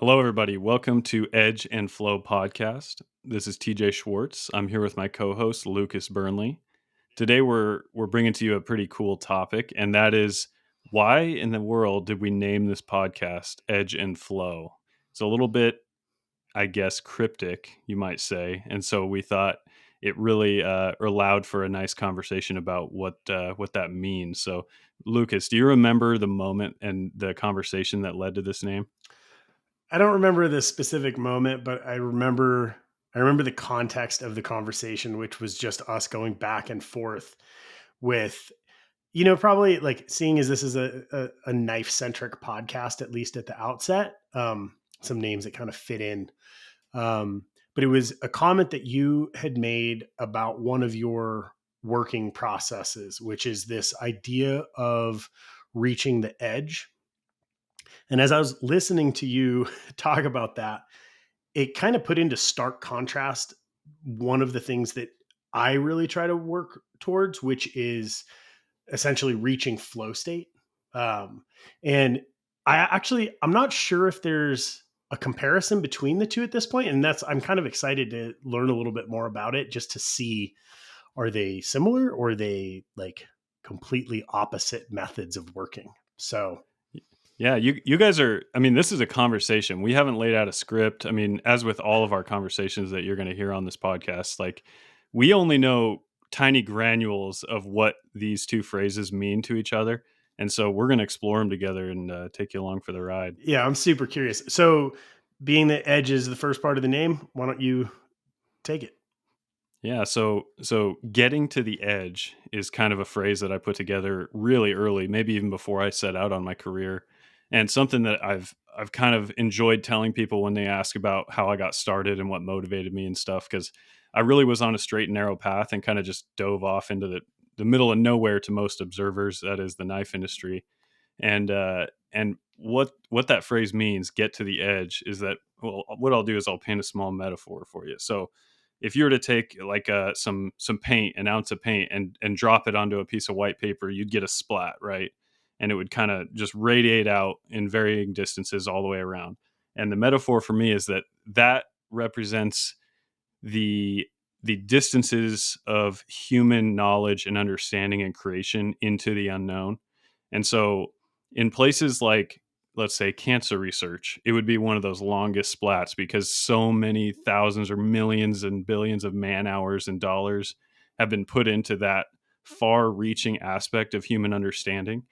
Hello, everybody. Welcome to Edge and Flow podcast. This is TJ Schwartz. I'm here with my co-host Lucas Burnley. Today, we're bringing to you a pretty cool topic, and that is why in the world did we name this podcast Edge and Flow? It's a little bit, I guess, cryptic, you might say, and so we thought it really allowed for a nice conversation about what that means. So, Lucas, do you remember the moment and the conversation that led to this name? I don't remember the specific moment, but I remember the context of the conversation, which was just us going back and forth with, probably like seeing as this is a knife centric podcast, at least at the outset, some names that kind of fit in. But it was a comment that you had made about one of your working processes, which is this idea of reaching the edge. And as I was listening to you talk about that, it kind of put into stark contrast one of the things that I really try to work towards, which is essentially reaching flow state. Um, and I'm not sure if there's a comparison between the two at this point, and I'm kind of excited to learn a little bit more about it, just to see, are they similar or are they like completely opposite methods of working? So Yeah, you guys are, I mean, this is a conversation. We haven't laid out a script. I mean, as with all of our conversations that you're going to hear on this podcast, like we only know tiny granules of what these two phrases mean to each other. And so we're going to explore them together and take you along for the ride. yeah, I'm super curious. So being that edge is the first part of the name, why don't you take it? Yeah, so getting to the edge is kind of a phrase that I put together really early, maybe even before I set out on my career, and something that I've kind of enjoyed telling people when they ask about how I got started and what motivated me and stuff, because I really was on a straight and narrow path and kind of just dove off into the middle of nowhere to most observers, that is the knife industry, and what that phrase means, get to the edge, is that, well, what I'll do is I'll paint a small metaphor for you. So if you were to take like some paint, an ounce of paint, and drop it onto a piece of white paper, you'd get a splat, right? And it would kind of just radiate out in varying distances all the way around. And the metaphor for me is that represents the the distances of human knowledge and understanding and creation into the unknown. And so in places like, let's say, cancer research, it would be one of those longest splats because so many thousands or millions and billions of man hours and dollars have been put into that far reaching aspect of human understanding.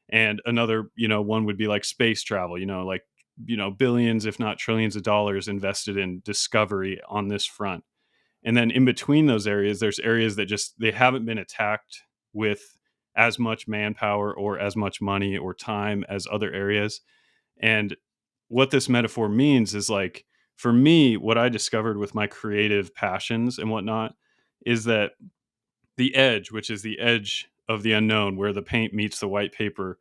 And another, one would be like space travel, like, billions, if not trillions of dollars invested in discovery on this front. And then in between those areas, there's areas that just they haven't been attacked with as much manpower or as much money or time as other areas. And what this metaphor means is, like, for me, what I discovered with my creative passions and whatnot is that the edge, which is the edge of the unknown, where the paint meets the white paper,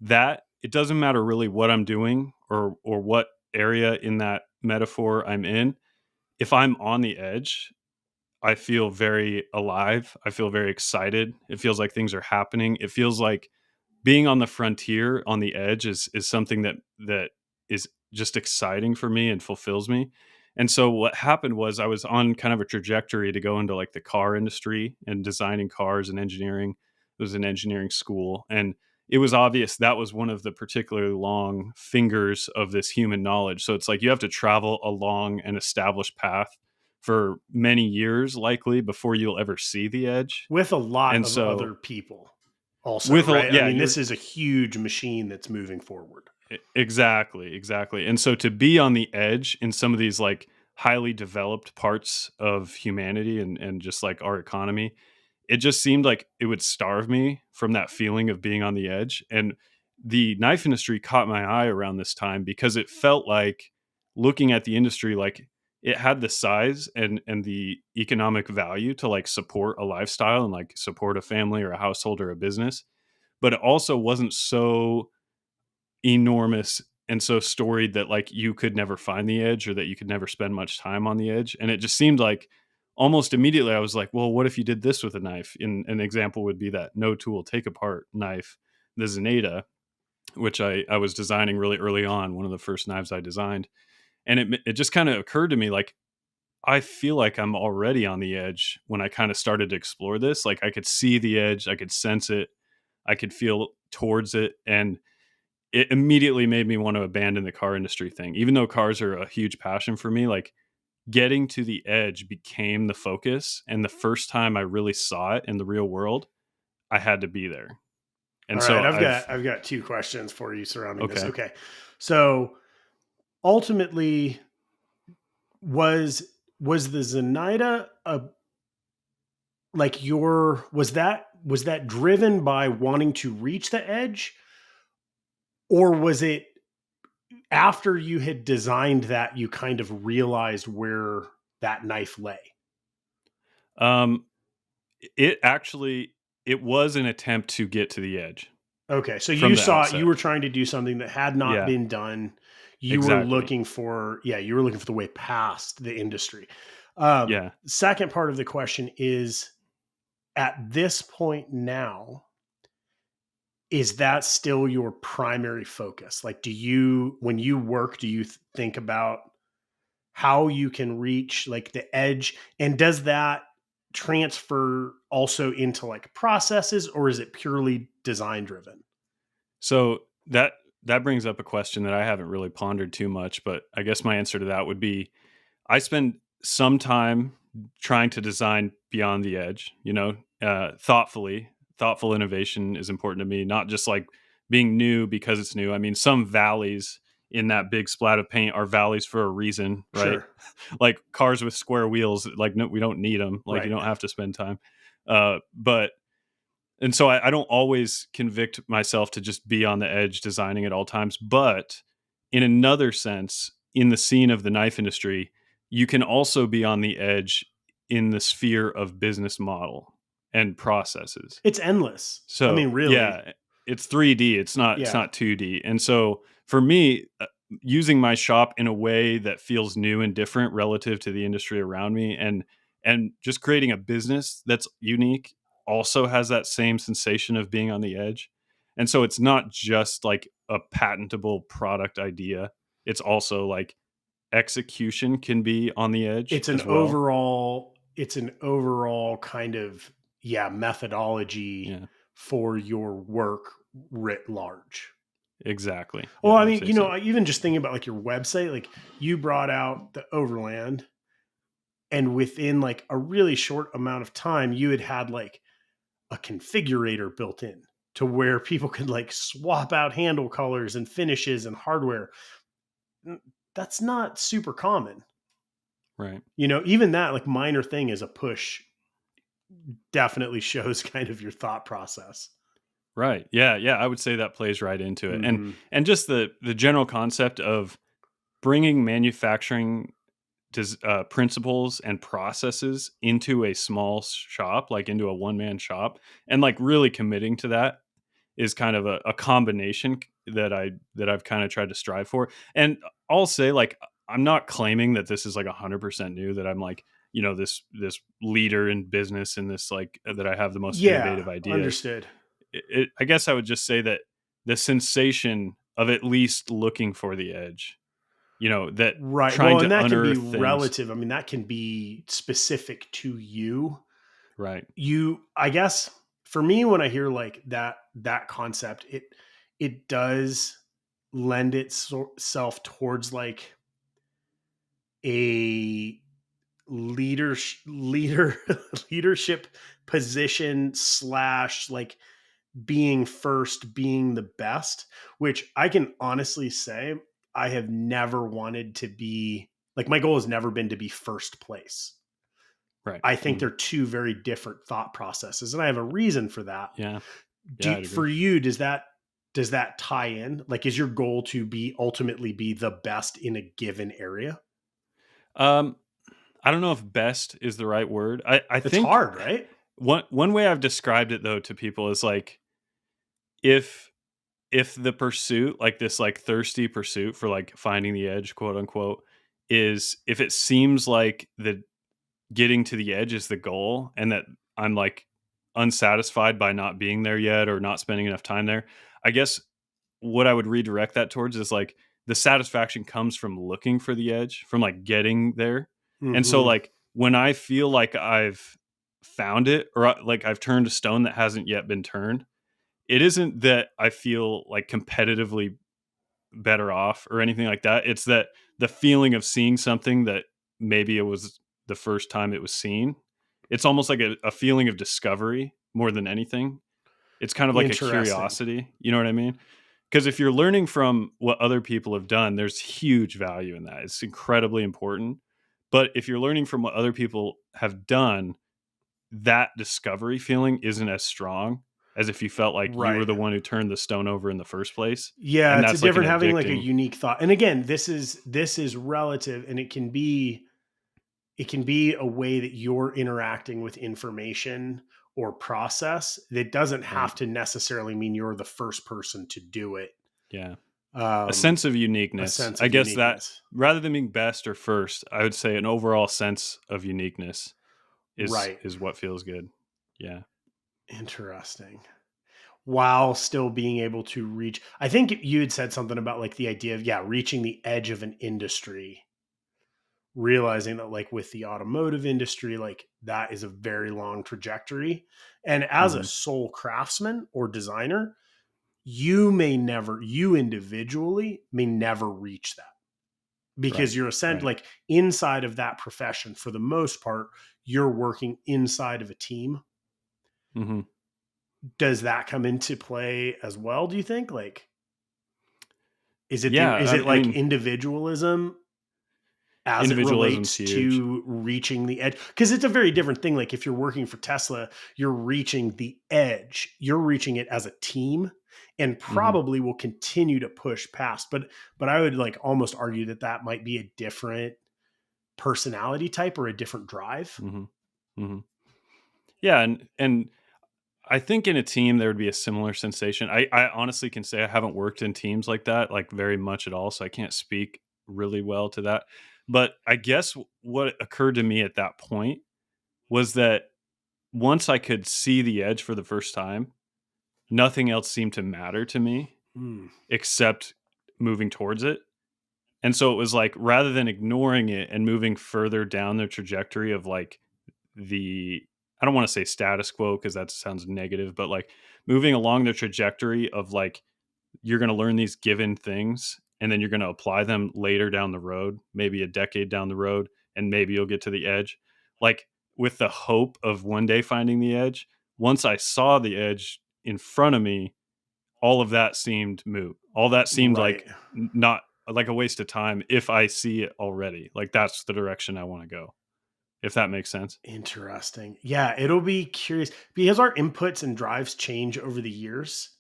that it doesn't matter really what I'm doing or what area in that metaphor I'm in. If I'm on the edge, I feel very alive. I feel very excited. It feels like things are happening. It feels like being on the frontier, on the edge, is something that is just exciting for me and fulfills me. And so what happened was I was on kind of a trajectory to go into like the car industry and designing cars and engineering. It was an engineering school, and it was obvious that was one of the particularly long fingers of this human knowledge. So it's like you have to travel along an established path for many years, likely, before you'll ever see the edge. With a lot And of other so people also, with a right? I yeah, mean, you're this is a huge machine that's moving forward. exactly, exactly. And so to be on the edge in some of these like highly developed parts of humanity and just like our economy, it just seemed like it would starve me from that feeling of being on the edge. And the knife industry caught my eye around this time because it felt like, looking at the industry, like it had the size and the economic value to like support a lifestyle and like support a family or a household or a business, but it also wasn't so enormous and so storied that like you could never find the edge or that you could never spend much time on the edge. And it just seemed like almost immediately I was like, well, what if you did this with a knife? And an example would be that no tool take apart knife, the Zaneta, which I was designing really early on, one of the first knives I designed. And it just kind of occurred to me, like, I feel like I'm already on the edge when I kind of started to explore this. Like, I could see the edge, I could sense it, I could feel towards it. And it immediately made me want to abandon the car industry thing. Even though cars are a huge passion for me, like, getting to the edge became the focus. And the first time I really saw it in the real world, I had to be there. All And right, so I've I've got I've got two questions for you surrounding this. okay. Okay. So ultimately, was was the Zenaida a like your was that driven by wanting to reach the edge, or was it after you had designed that you kind of realized where that knife lay? Um it actually it was an attempt to get to the edge Okay, so from you the saw you outset. were trying to do something that had not Yeah, been done. You were exactly. looking for yeah, you were looking for the way past the industry. Yeah. Second part of the question is at this point now, is that still your primary focus? Like, do you when you work, do you think about how you can reach like the edge, and does that transfer also into like processes, or is it purely design driven? So that brings up a question that I haven't really pondered too much, but I guess my answer to that would be I spend some time trying to design beyond the edge, thoughtfully. Thoughtful innovation is important to me, not just like being new because it's new. I mean, some valleys in that big splat of paint are valleys for a reason, right? Sure. Like cars with square wheels, like, no, we don't need them. Like, you Right. don't have to spend time. But and so I don't always convict myself to just be on the edge designing at all times. But in another sense, in the scene of the knife industry, you can also be on the edge in the sphere of business model and processes. It's endless. I So mean, really. yeah, it's 3D. It's Yeah. not 2D. And so for me, using my shop in a way that feels new and different relative to the industry around me, and just creating a business that's unique also has that same sensation of being on the edge. And so it's not just like a patentable product idea. It's also like execution can be on the edge as well. It's an overall kind of yeah, methodology Yeah, for your work writ large. exactly. Well, Yeah, I I would mean, say so. even just thinking about like your website, like you brought out the overland and within like a really short amount of time you had had like a configurator built in to where people could like swap out handle colors and finishes and hardware. N- That's not super common. Right. Even that like minor thing is a push definitely shows kind of your thought process. Right. Yeah, yeah, I would say that plays right into it. And Mhm. and just the general concept of bringing manufacturing principles and processes into a small shop, like into a one man shop, and like really committing to that is kind of a combination that I've kind of tried to strive for. And I'll say, like, I'm not claiming that this is like 100% new, that I'm like, this leader in business and this like that I have the most Yeah, innovative ideas. understood. I guess I would just say that the sensation of at least looking for the edge, that Right. trying Well, and to that can be unearth things. relative. I mean, that can be specific to you. Right. I guess for me when I hear like that concept, it does lend itself towards like a leader leadership position slash like being first, being the best, which I can honestly say I have never wanted to be like my goal has never been to be first place. Right. I think Mhm. they're two very different thought processes, and I have a reason for that. Yeah. Yeah, I'd agree. For you, does that tie in? Like, is your goal to be ultimately be the best in a given area? Um, I don't know if best is the right word. I It's think hard, right? one way I've described it though to people is like, if the pursuit, like this like thirsty pursuit for like finding the edge, quote unquote, is if it seems like the getting to the edge is the goal, and that I'm like unsatisfied by not being there yet or not spending enough time there, I guess what I would redirect that towards is like the satisfaction comes from looking for the edge, from like getting there. And so Hmm. like when I feel like I've found it, or like I've turned a stone that hasn't yet been turned, it isn't that I feel like competitively better off or anything like that. It's that the feeling of seeing something that maybe it was the first time it was seen. It's almost like a feeling of discovery more than anything. It's kind of like a Interesting. curiosity. You know what I mean? Because if you're learning from what other people have done, there's huge value in that. It's incredibly important. But if you're learning from what other people have done, that discovery feeling isn't as strong as if you felt like you were Right. the one who turned the stone over in the first place. Yeah, And it's a that's like an different having like a addicting. unique thought. And again, this is relative, and it can be a way that you're interacting with information or process that doesn't Right. have to necessarily mean you're the first person to do it. Yeah. A Um, sense of a uniqueness. sense I of guess that uniqueness. rather than being best or first, I would say an overall sense of uniqueness Right. is what feels good. Yeah. Interesting. While still being able to reach, I think you had said something about like the idea of, yeah, reaching the edge of an industry, realizing that like with the automotive industry, like that is a very long trajectory. And as a Mhm. sole craftsman or designer, you individually may never reach that, because Right. you're essentially Right. like inside of that profession for the most part, you're working inside of a team. Mhm. Does that come into play as well, do you think? Like, Yeah, is it I like mean, individualism as it individualism's relates huge. to reaching the edge? Because it's a very different thing. Like if you're working for Tesla, you're reaching the edge, you're reaching it as a team, and Mhm. probably will continue to push past. But I would like almost argue that that might be a different personality type or a different drive. Mhm. Mhm. Yeah, and I think in a team there would be a similar sensation. I honestly can say I haven't worked in teams like that, like very much at all, so I can't speak really well to that. But I guess what occurred to me at that point was that once I could see the edge for the first time, nothing else seemed to matter to me Mm, except moving towards it. And so it was like rather than ignoring it and moving further down the trajectory of like the I don't want to say status quo because that sounds negative, but like moving along the trajectory of like you're going to learn these given things and then you're going to apply them later down the road, maybe a decade down the road, and maybe you'll get to the edge. Like with the hope of one day finding the edge, once I saw the edge in front of me, all of that seemed moot. All that seemed right. like not like a waste of time if I see it already. Like that's the direction I want to go. If that makes sense. Interesting. Yeah, it'll be curious because our inputs and drives change over the years.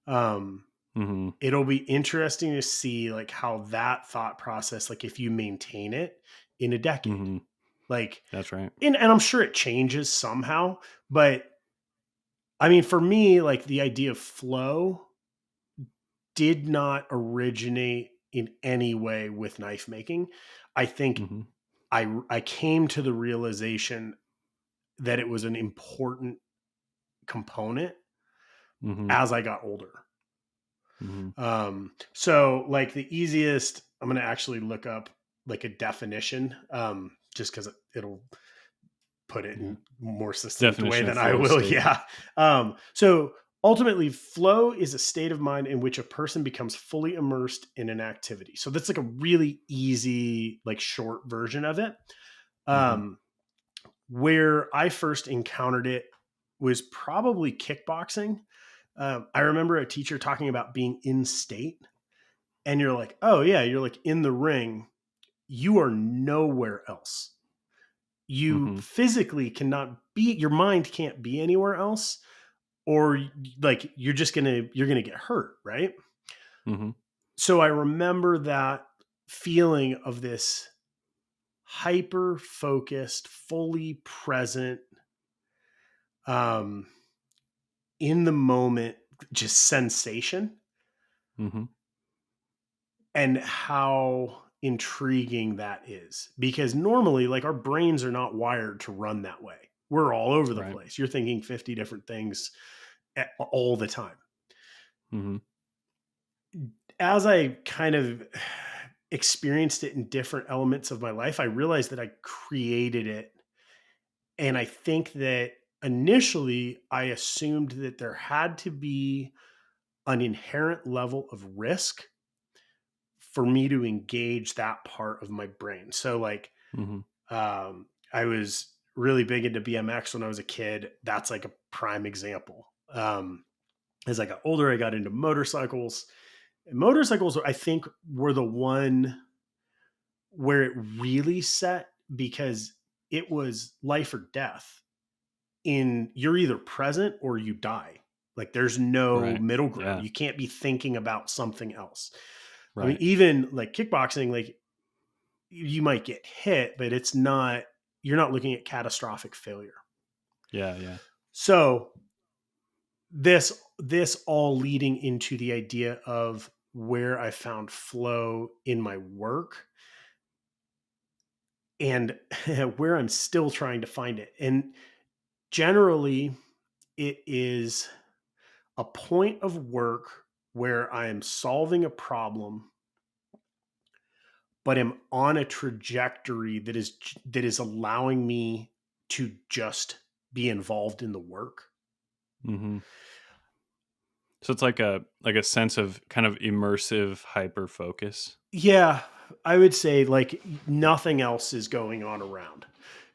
Um, Mhm. it'll be interesting to see like how that thought process, like if you maintain it in a decade, Mhm. like, That's right. and I'm sure it changes somehow, but I mean, for me, like the idea of flow did not originate in any way with knife making. I think Mhm. I came to the realization that it was an important component Mhm. as I got older. Mhm. So like the easiest, I'm going to actually look up like a definition, just because it'll put it Yeah. in more succinct way Definition of than I flow will. state. Yeah. So ultimately, flow is a state of mind in which a person becomes fully immersed in an activity. So that's like a really easy, like short version of it. Mhm. Um, where I first encountered it was probably kickboxing. I remember a teacher talking about being in state, and you're like, oh, yeah, you're like in the ring. You are nowhere else. You Mhm. physically cannot be, your mind can't be anywhere else, or like you're gonna get hurt, right? Mhm. So I remember that feeling of this hyper focused, fully present, um, in the moment, just sensation, Mhm. and how intriguing that is, because normally like our brains are not wired to run that way. We're all over the Right. place. You're thinking 50 different things all the time. Mhm. as I kind of experienced it in different elements of my life, I realized that I created it. And I think that initially I assumed that there had to be an inherent level of risk for me to engage that part of my brain. So, like, Mhm. I was really big into BMX when I was a kid. That's like a prime example. As I got older, I got into motorcycles. And motorcycles, I think, were the one where it really set because it was life or death. In you're either present or you die. Like there's no Right. middle ground. Yeah. You can't be thinking about something else. I mean, Right. even like kickboxing, like you might get hit, but you're not looking at catastrophic failure. Yeah, yeah. So this all leading into the idea of where I found flow in my work and where I'm still trying to find it. And generally, it is a point of work where I am solving a problem, but am on a trajectory that is allowing me to just be involved in the work. Mhm. So it's like a sense of kind of immersive hyper focus. Yeah, I would say like nothing else is going on around.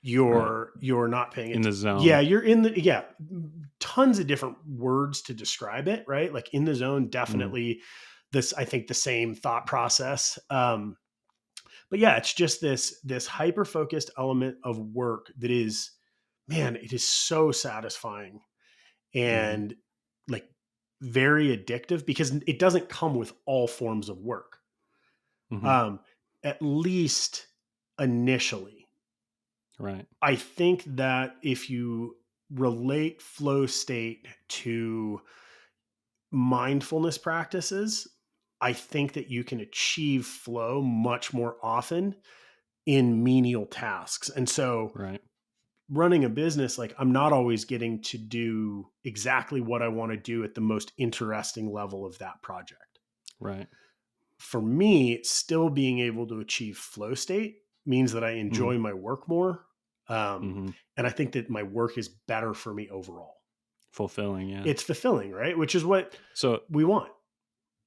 Right. You're not paying In it. the Yeah, zone. you're in the yeah, tons of different words to describe it, right? Like in the zone, Mhm. definitely this I think the same thought process. But yeah, it's just this hyper focused element of work that is, man, it is so satisfying Mhm. and like very addictive because it doesn't come with all forms of work. Mhm. Um, at least initially. Right. I think that if you relate flow state to mindfulness practices, I think that you can achieve flow much more often in menial tasks. And so Right. running a business, like I'm not always getting to do exactly what I want to do at the most interesting level of that project. Right. For me, still being able to achieve flow state means that I Mhm. enjoy my work more. Mhm. And I think that my work is better for me overall. Fulfilling, yeah. It's fulfilling, right? Which is what So we want.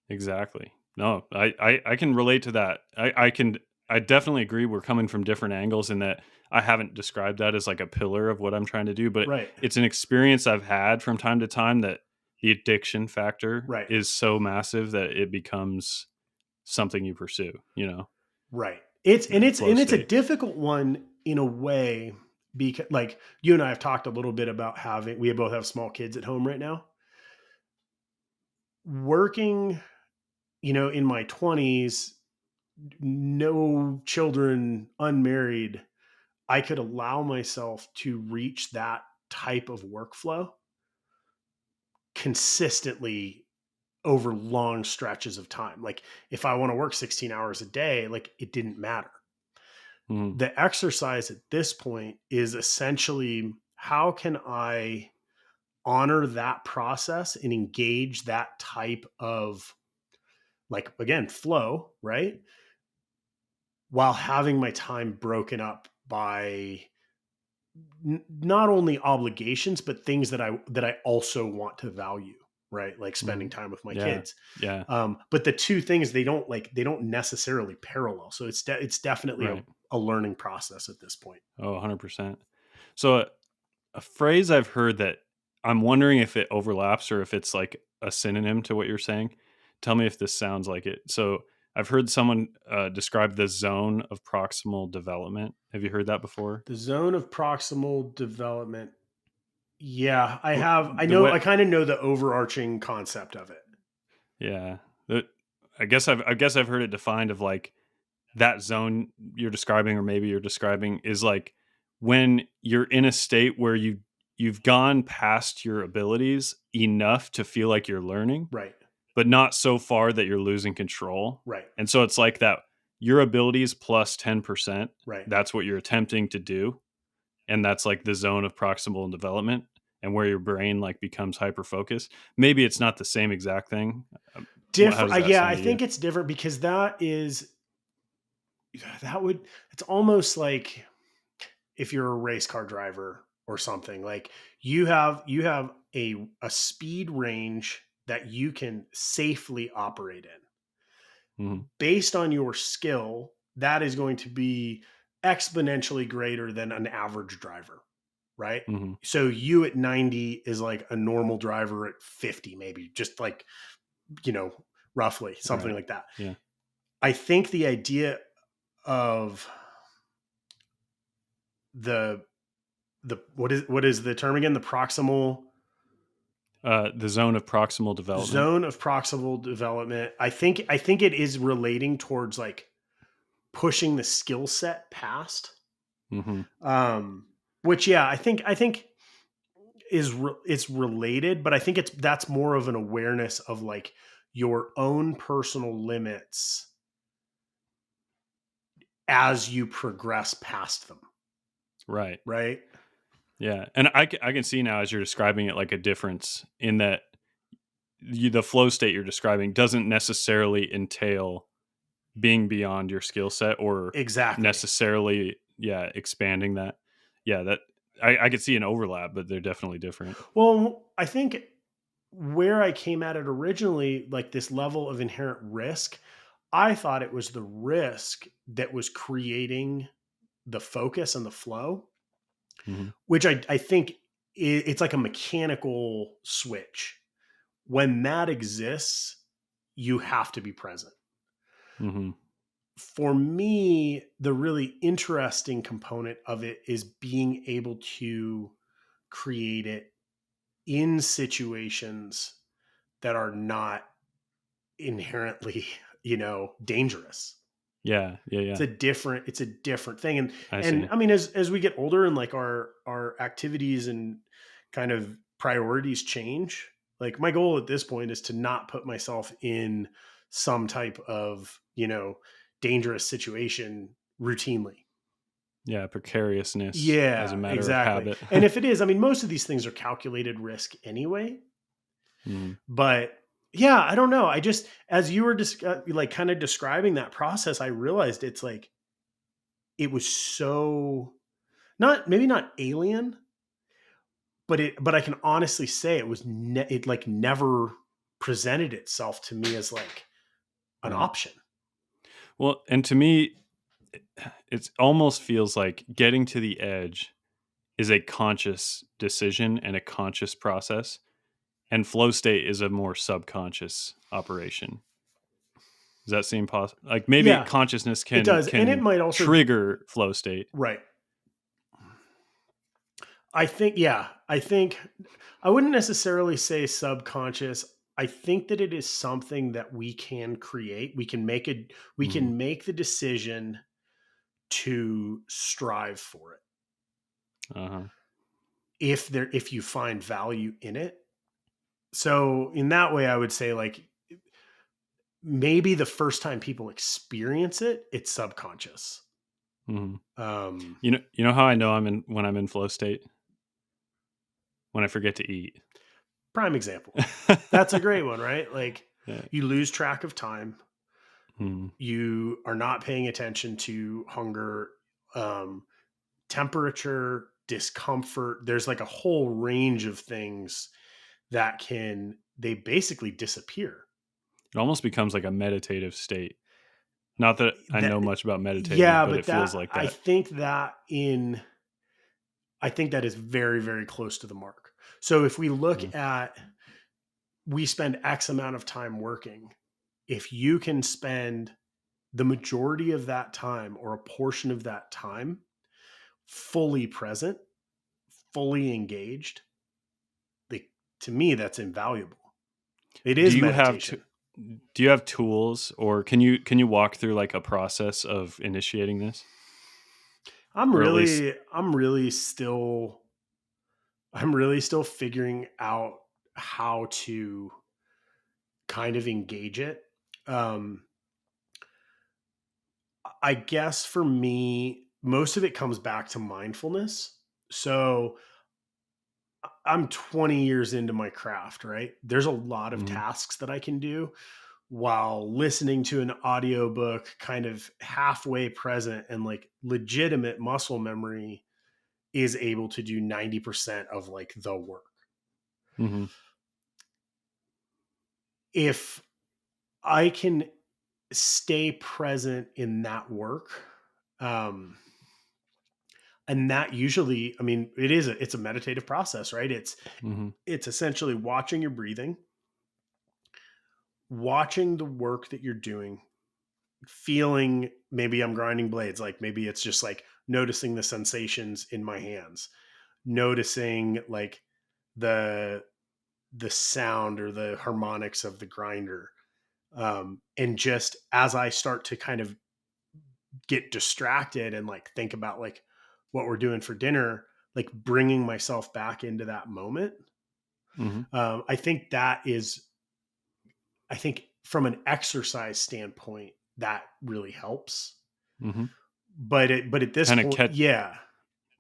exactly. No, I can relate to that. I definitely agree we're coming from different angles in that I haven't described that as like a pillar of what I'm trying to do, but Right. it's an experience I've had from time to time that the addiction factor Right. is so massive that it becomes something you pursue, Right. It's and the it's flow and it's a state. difficult one in a way because like you and I have talked a little bit about having we both have small kids at home right now. Working, in my 20s, no children, unmarried, I could allow myself to reach that type of workflow consistently over long stretches of time. Like if I want to work 16 hours a day, like it didn't matter. Mhm. The exercise at this point is essentially how can I honor that process and engage that type of like again flow, right? While having my time broken up by not only obligations but things that I also want to value, right? Like spending Mhm. time with my Yeah. kids. Yeah. But the two things they don't necessarily parallel. So it's definitely a, Right. a learning process at this point. Oh, 100%. So a phrase I've heard that I'm wondering if it overlaps or if it's like a synonym to what you're saying. Tell me if this sounds like it. So I've heard someone describe the zone of proximal development. Have you heard that before? The zone of proximal development. Yeah, I Wh- have. I The know. I what? kind of know the overarching concept of it. Yeah. I guess I've heard it defined of like that zone you're describing, or maybe you're describing, is like when you're in a state where you've gone past your abilities enough to feel like you're learning, Right. but not so far that you're losing control. Right. And so it's like that your abilities plus 10%, Right. that's what you're attempting to do. And that's like the zone of proximal development and where your brain like becomes hyper focused. Maybe it's not the same exact thing. How Different. does that Yeah, sound I to you? think it's different because that would it's almost like if you're a race car driver or something, like you have a speed range that you can safely operate in. Mhm, Based on your skill, that is going to be exponentially greater than an average driver, right? mhm. So you at 90 is like a normal driver at 50, maybe, just like, you know, roughly something Right. like that. Yeah. I think the idea of the what is the term again? The proximal The zone of proximal development. zone of proximal development. I think it is relating towards like pushing the skill set past. Mhm. Um, which yeah, I think it's related, but I think that's more of an awareness of like your own personal limits as you progress past them, Right. right? Yeah, and I can see now as you're describing it, like, a difference in that the flow state you're describing doesn't necessarily entail being beyond your skill set or Exactly. necessarily, yeah, expanding that. Yeah, that I could see an overlap, but they're definitely different. Well, I think where I came at it originally, like this level of inherent risk, I thought it was the risk that was creating the focus and the flow, Mhm, which I think it's like a mechanical switch. When that exists, you have to be present. mhm. For me, the really interesting component of it is being able to create it in situations that are not inherently, dangerous. Yeah, yeah, yeah. It's a different thing. and I and see. I mean, as we get older and like our activities and kind of priorities change, like my goal at this point is to not put myself in some type of, dangerous situation routinely. Yeah, precariousness as a Yeah, matter of exactly. habit. And if it is, I mean, most of these things are calculated risk anyway. Mhm. But yeah, I don't know. I just, as you were just like kind of describing that process, I realized it's like it was so not maybe not alien, but I can honestly say it like never presented itself to me as like an Right. option. Well, and to me, it almost feels like getting to the edge is a conscious decision and a conscious process, and flow state is a more subconscious operation. Does that seem possible? Like maybe Yeah, consciousness it can does. And it can might also trigger flow state. right. I think yeah, I think I wouldn't necessarily say subconscious. I think that it is something that we can create. We Hmm. can make the decision to strive for it Uh-huh. if you find value in it. So in that way I would say like maybe the first time people experience it, it's subconscious. Hmm. Um You know how I know I'm in when I'm in flow state? When I forget to eat. Prime example. That's a great one, right? Like Yeah. you lose track of time, Mhm. you are not paying attention to hunger, um, temperature, discomfort. There's like a whole range of things that they basically disappear. It almost becomes like a meditative state. Not that I That know much about meditating, yeah, but but it feels that like I that. think that in I think that is very, very close to the mark. So if we Uh, look at we spend X amount of time working, if you can spend the majority of that time or a portion of that time fully present, fully engaged, like to me, that's invaluable. It do is you have to meditation. do you have tools or can you walk through like a process of initiating this? I'm Or at least really, I'm really still, I'm really still figuring out how to kind of engage it. Um, I guess for me, most of it comes back to mindfulness. So I'm 20 years into my craft, right? There's a lot of mhm, tasks that I can do while listening to an audiobook, kind of halfway present, and like legitimate muscle memory is able to do 90% of like the work. Mhm. If I can stay present in that work, um and that usually, I mean, it's a meditative process, right? Mhm. It's essentially watching your breathing, watching the work that you're doing, feeling, maybe I'm grinding blades, like maybe it's just like noticing the sensations in my hands, noticing like the the sound or the harmonics of the grinder. And just as I start to kind of get distracted and like think about like what we're doing for dinner, like bringing myself back into that moment. Mhm. I think that is, I think from an exercise standpoint, that really helps. Mhm. But at this Kinda point, yeah,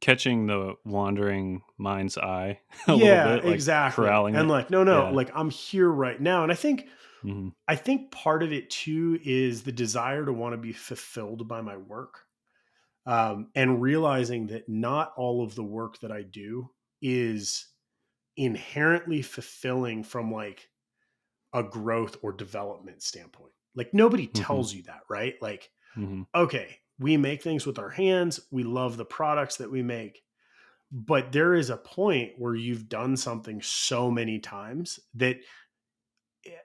catching the wandering mind's eye a little yeah, bit, like exactly. corralling And it. like, no, no, Yeah. like I'm here right now. And Mhm. I think part of it too is the desire to want to be fulfilled by my work. And realizing that not all of the work that I do is inherently fulfilling from like a growth or development standpoint. Like nobody Mhm. tells you that, right? Like, Mhm. okay, we make things with our hands, we love the products that we make, but there is a point where you've done something so many times that,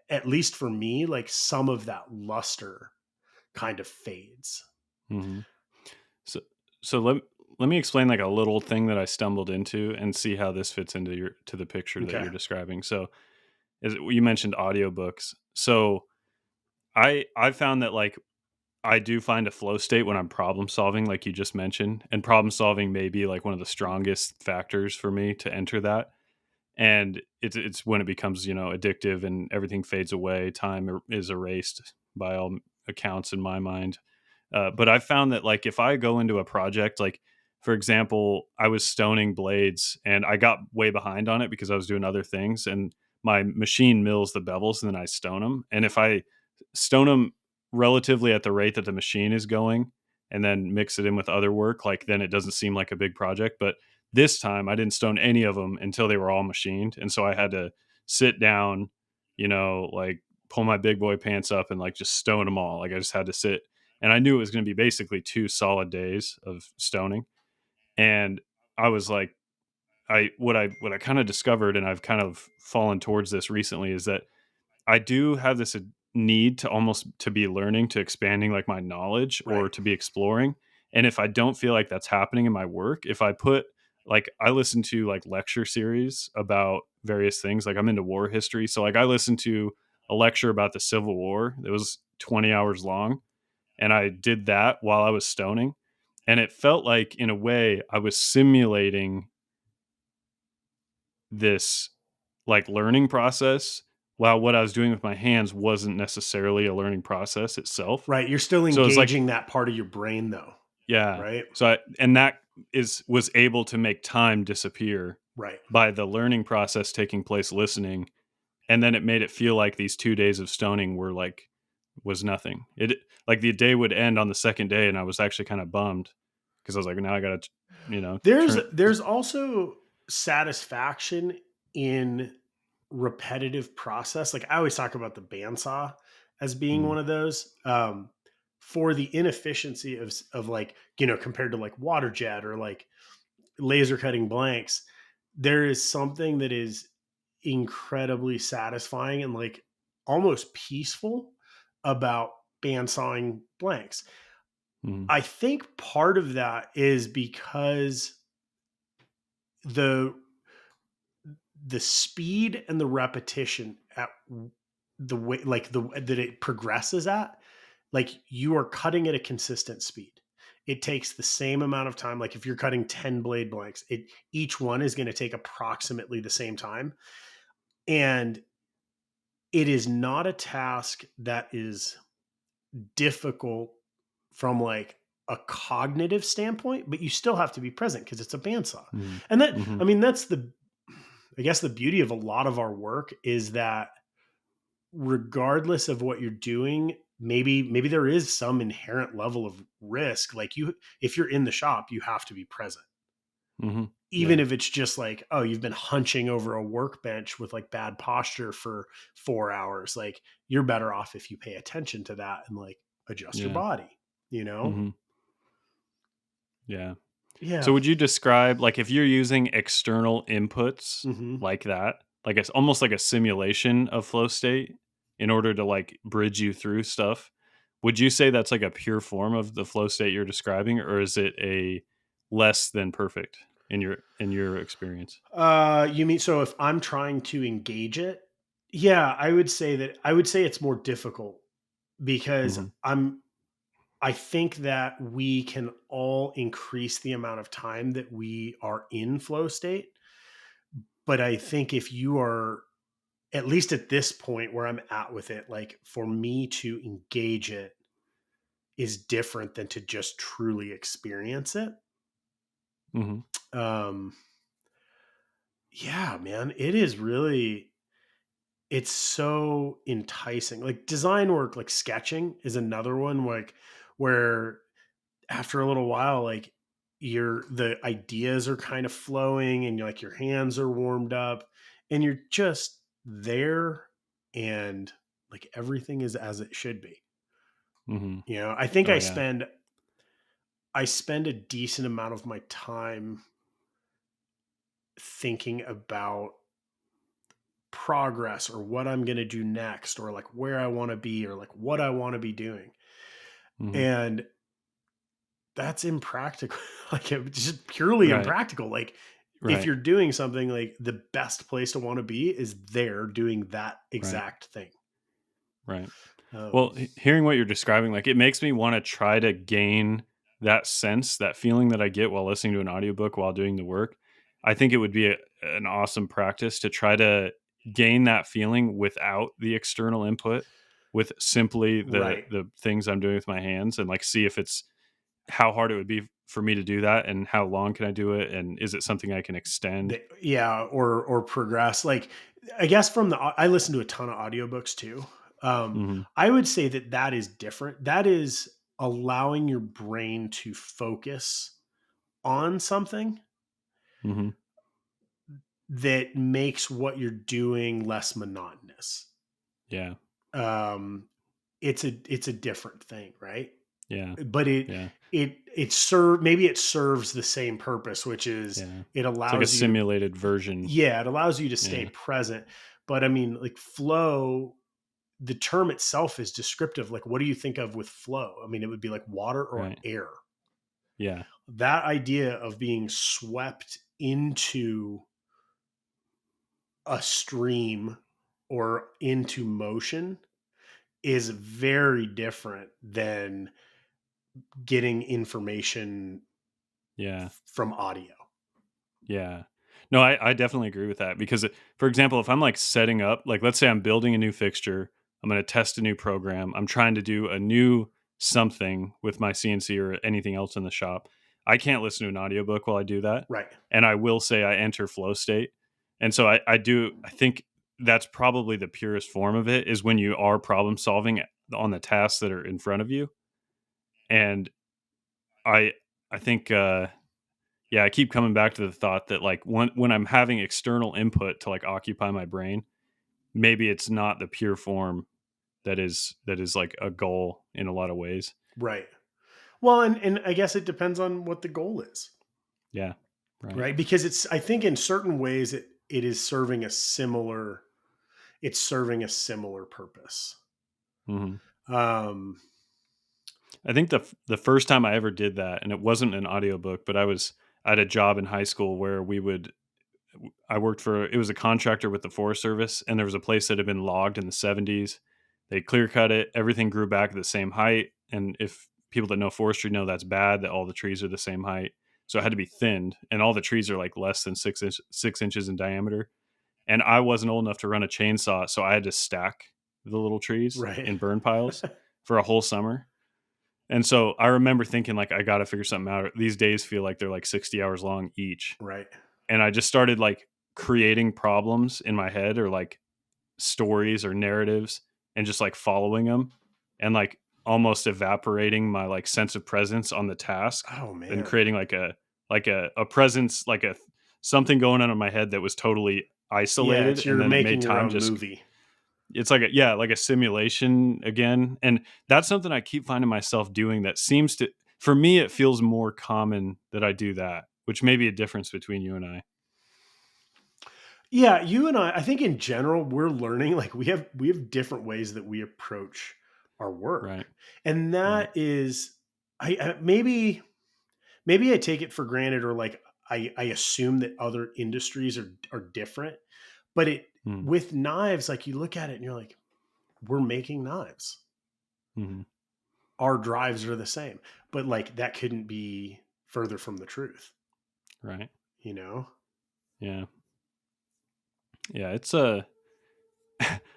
at least for me, like some of that luster kind of fades. Mhm. So let me explain like a little thing that I stumbled into and see how this fits into the picture that Okay. you're describing. So, as you mentioned audiobooks. So, I found that like I do find a flow state when I'm problem solving like you just mentioned, and problem solving may be like one of the strongest factors for me to enter that. And it's when it becomes, addictive and everything fades away, is erased by all accounts in my mind. But I found that like if I go into a project, like for example, I was stoning blades and I got way behind on it because I was doing other things, and my machine mills the bevels and then I stone them. And if I stone them relatively at the rate that the machine is going and then mix it in with other work, like then it doesn't seem like a big project. But this time I didn't stone any of them until they were all machined. And so I had to sit down, like pull my big boy pants up and like just stone them all. Like I just had to sit, and I knew it was going to be basically 2 solid days of stoning. And I was like, what I kind of discovered, and I've kind of fallen towards this recently, is that I do have this need to almost to be learning, to expanding like my knowledge or Right. to be exploring. And if I don't feel like that's happening in my work, if I put like I listen to like lecture series about various things, like I'm into war history. So like I listened to a lecture about the Civil War that was 20 hours long, and I did that while I was stoning. And it felt like in a way I was simulating this like learning process, while what I was doing with my hands wasn't necessarily a learning process itself. Right. You're still So it's like, engaging that part of your brain though. yeah. Right. And that was able to make time disappear Right. by the learning process taking place listening. And then it made it feel like these 2 days of stoning was nothing. It like the day would end on the second day, and I was actually kind of bummed because I was like, now I got to, turn. There's also satisfaction in repetitive process. Like I always talk about the bandsaw as being Mm, one of those, for the inefficiency of like, compared to like water jet or like laser cutting blanks. There is something that is incredibly satisfying and like almost peaceful about bandsawing blanks. mm, I think part of that is because the the speed and the repetition at the way, like the that it progresses at, like you are cutting at a consistent speed. It takes the same amount of time. Like if you're cutting 10 blade blanks, each one is going to take approximately the same time. And it is not a task that is difficult from like a cognitive standpoint, but you still have to be present because it's a bandsaw. mm, And that, mhm, I mean, that's I guess the beauty of a lot of our work is that regardless of what you're doing, maybe there is some inherent level of risk. Like if you're in the shop, you have to be present. Mhm. Even Yeah. if it's just like, oh, you've been hunching over a workbench with like bad posture for 4 hours, like you're better off if you pay attention to that and like adjust your Yeah. body, you know? Mhm. Yeah. So Yeah. would you describe, like, if you're using external inputs Mhm. like that, like it's almost like a simulation of flow state in order to like bridge you through stuff, would you say that's like a pure form of the flow state you're describing, or is it a less than perfect in your experience? You mean so if I'm trying to engage it? Yeah, I would say it's more difficult because Mhm. I think that we can all increase the amount of time that we are in flow state, but I think if you are at least at this point where I'm at with it, like for me to engage it is different than to just truly experience it. Mhm. Um yeah, man, it is really it's so enticing. Like design work, like sketching is another one like where after a little while like the ideas are kind of flowing and you're like your hands are warmed up and you're just there and like everything is as it should be. Mhm. You know, I think Oh yeah. I spend a decent amount of my time thinking about progress or what I'm going to do next or like where I want to be or like what I want to be doing. Mhm. And that's impractical. Like it's just purely Right. impractical. Like if Right. you're doing something, like the best place to want to be is there doing that Right. exact thing. Right. Um, Well, hearing what you're describing, like, it makes me wanna try to gain that sense, that feeling that I get while listening to an audiobook while doing the work. I think it would be an awesome practice to try to gain that feeling without the external input, with simply right. the things I'm doing with my hands, and, like, see if it's how hard it would be for me to do that, and how long can I do it, and is it something I can extend? Yeah, or progress. Like I guess from I listen to a ton of audiobooks too. Mhm. I would say that that is different. That is allowing your brain to focus on something Mhm. that makes what you're doing less monotonous. Yeah. Um, it's a different thing, right? Yeah. But Yeah. maybe it serves the same purpose, which is Yeah. it It's like a allows you to simulated version. yeah, it allows you to stay Yeah. present. But I mean, like flow, the term itself is descriptive. Like, what do you think of with flow? I mean, it would be like water or Right. air. Yeah. That idea of being swept into a stream or into motion is very different than getting information Yeah. from audio. Yeah. No, I definitely agree with that because, for example, if I'm like setting up, like let's say I'm building a new fixture, I'm going to test a new program, I'm trying to do a new something with my CNC or anything else in the shop, I can't listen to an audiobook while I do that. Right. And I will say I enter flow state. And so I think that's probably the purest form of it is when you are problem solving on the tasks that are in front of you. And I, I think, yeah, I keep coming back to the thought that like when I'm having external input to like occupy my brain, maybe it's not the pure form that is like a goal in a lot of ways. Right. Well, and I guess it depends on what the goal is, Yeah. Right. right? Because I think in certain ways it is serving a similar it's serving a similar purpose. Hmm. Um, I think the first time I ever did that, and it wasn't an audiobook, but I had a job in high school where I worked for it was a contractor with the Forest Service, and there was a place that had been logged in the 70s. They clear cut it, everything grew back at the same height, and if people that know forestry know that's bad, that all the trees are the same height. So it had to be thinned, and all the trees are like less than 6 inches in diameter. And I wasn't old enough to run a chainsaw, so I had to stack the little trees right. in burn piles for a whole summer. And so I remember thinking like I got to figure something out. These days feel like they're like 60 hours long each, Right. and I just started like creating problems in my head or like stories or narratives and just like following them and like almost evaporating my like sense of presence on the task Oh and man. creating like a presence, like a something going on in my head that was totally Yeah, isolated, it's and you're then it making made your time own just movie. it's like a yeah, like a simulation again. And that's something I keep finding myself doing that seems to for me it feels more common that I do that, which may be a difference between you and I. Yeah, you and I think in general we're learning like we have different ways that we approach our work. Right. And Right. that is maybe I take it for granted or like I assume that other industries are different, but it Mm. with knives like you look at it and you're like we're making knives. Mhm. Our drives are the same. But like that couldn't be further from the truth, Right. you know? Yeah. Yeah, it's a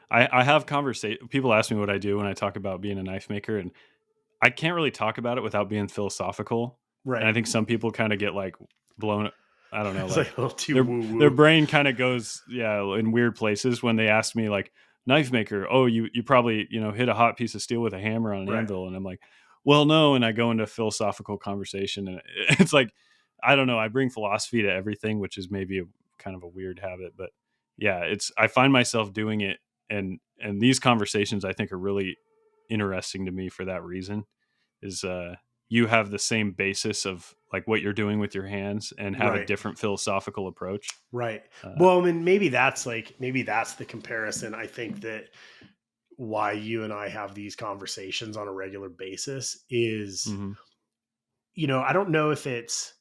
I have conversation people ask me what I do when I talk about being a knife maker, and I can't really talk about it without being philosophical. And I Right. think some people kind of get like blown I don't know, It's like like a little too their woo their woo. brain kind of goes yeah, in weird places when they ask me like knife maker, "Oh, you probably, hit a hot piece of steel with a hammer on an Right. anvil." And I'm like, "Well, no." And I go into a philosophical conversation and it's like I don't know, I bring philosophy to everything, which is maybe a kind of a weird habit, but yeah, it's I find myself doing it and these conversations I think are really interesting to me for that reason is you have the same basis of like what you're doing with your hands and have a Right. different philosophical approach. Right. Uh, Well, I mean, maybe that's the comparison. I think that why you and I have these conversations on a regular basis is, mhm, I don't know if it's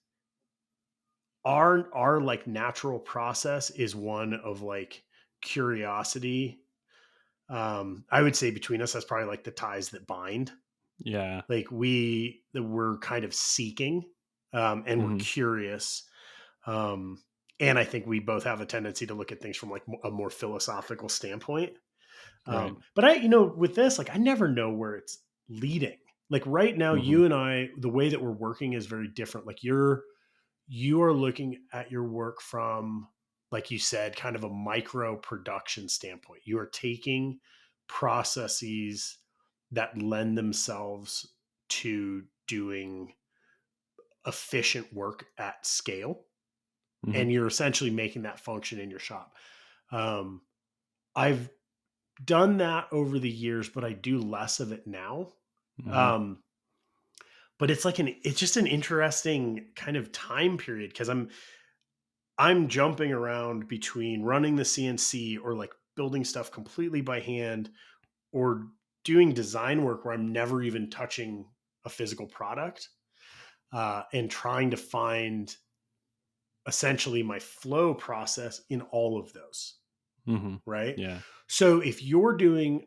our like natural process is one of like curiosity. I would say between us, that's probably like the ties that bind. yeah. Like we're kind of seeking, and we're Mhm, curious. Um, and I think we both have a tendency to look at things from like a more philosophical standpoint. right. But with this, like, I never know where it's leading. Like right now, Mhm, you and I, the way that we're working is very different. Like you are looking at your work from, like you said, kind of a micro production standpoint. You are taking processes that lend themselves to doing efficient work at scale, mhm, and you're essentially making that function in your shop. Um, I've done that over the years, but I do less of it now. mhm, Um, but it's just an interesting kind of time period because I'm jumping around between running the CNC or like building stuff completely by hand or doing design work where I'm never even touching a physical product, and trying to find essentially my flow process in all of those. mhm. Right. Yeah. So if you're doing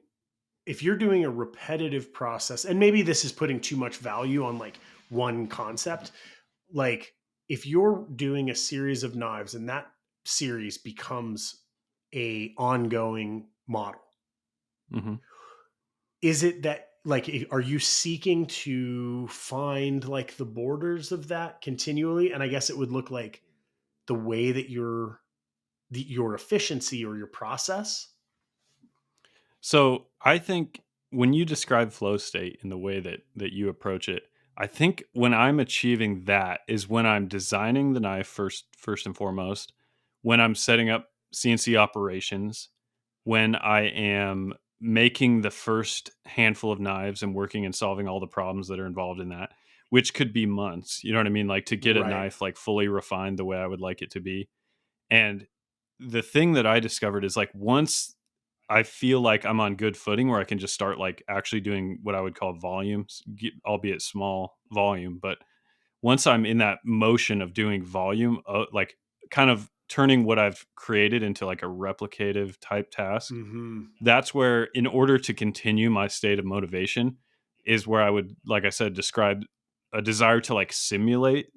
a repetitive process, and maybe this is putting too much value on like one concept, like if you're doing a series of knives and that series becomes a ongoing model, Mhm. is it that like are you seeking to find like the borders of that continually? And I guess it would look like the way that your efficiency or your process. So I think when you describe flow state in the way that you approach it, I think when I'm achieving that is when I'm designing the knife first and foremost, when I'm setting up CNC operations, when I am making the first handful of knives and working and solving all the problems that are involved in that, which could be months. You know what I mean? Like to get a Right. knife like fully refined the way I would like it to be. And the thing that I discovered is like once I feel like I'm on good footing where I can just start like actually doing what I would call volumes, albeit small volume. But once I'm in that motion of doing volume, like kind of turning what I've created into like a replicative type task, Hmm. that's where, in order to continue my state of motivation, is where I would, like I said, describe a desire to like simulate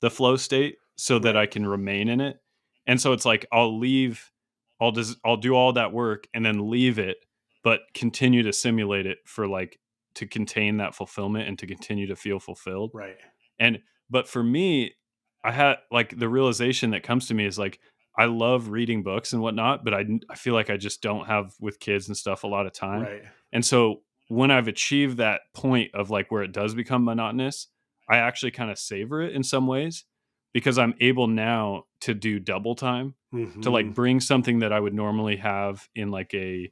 the flow state so that Right. I can remain in it. And so it's like I'll do all that work and then leave it, but continue to simulate it for like to contain that fulfillment and to continue to feel fulfilled. Right. And but for me, I had like the realization that comes to me is like I love reading books and whatnot, but I feel like I just don't have with kids and stuff a lot of time. Right. And so when I've achieved that point of like where it does become monotonous, I actually kind of savor it in some ways because I'm able now to do double time to Hmm. like bring something that I would normally have in like a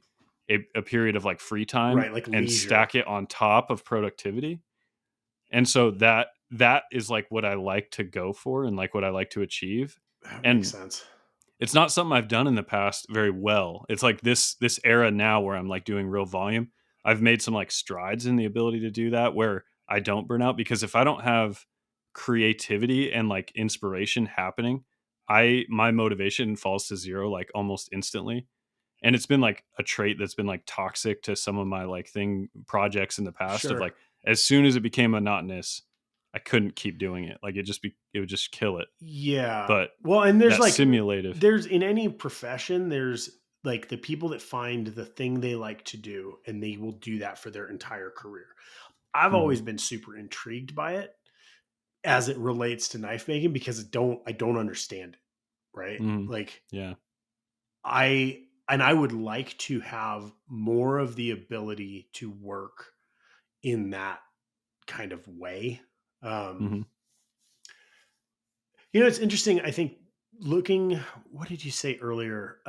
period of like free time Right. Like and leisure. stack it on top of productivity. And so that is like what I like to go for and like what I like to achieve. That makes And sense. it's not something I've done in the past very well. It's like this era now where I'm like doing real volume. I've made some like strides in the ability to do that where I don't burn out because if I don't have creativity and like inspiration happening, I my motivation falls to zero like almost instantly. And it's been like a trait that's been like toxic to some of my like thing projects in the past of Sure. like as soon as it became monotonous, I couldn't keep doing it. Like it would just kill it. Yeah. But Well, and that simulative. there's in any profession, there's like the people that find the thing they like to do and they will do that for their entire career. I've Mhm, always been super intrigued by it as it relates to knife making because I don't understand it, right? mhm. Like Yeah. I would like to have more of the ability to work in that kind of way. Um, Mhm, it's interesting. I think looking, what did you say earlier?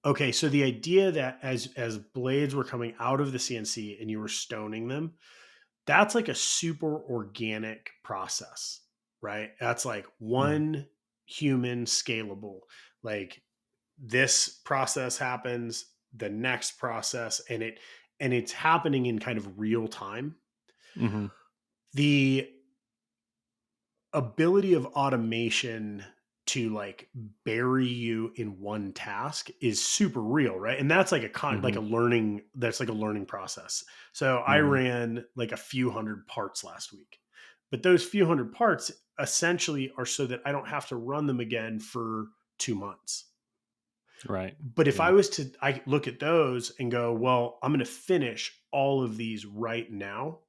Okay, so the idea that as blades were coming out of the CNC and you were stoning them, that's like a super organic process, right? That's like mhm, one human scalable. Like this process happens, the next process, and it's happening in kind of real time. mhm, The ability of automation to like bury you in one task is super real, right? And that's like like mhm, a learning that's like a learning process. So I mhm. ran like a few hundred parts last week, but those few hundred parts essentially are so that I don't have to run them again for 2 months. Right. But if I Yeah. was to I look at those and go, well, I'm going to finish all of these right now.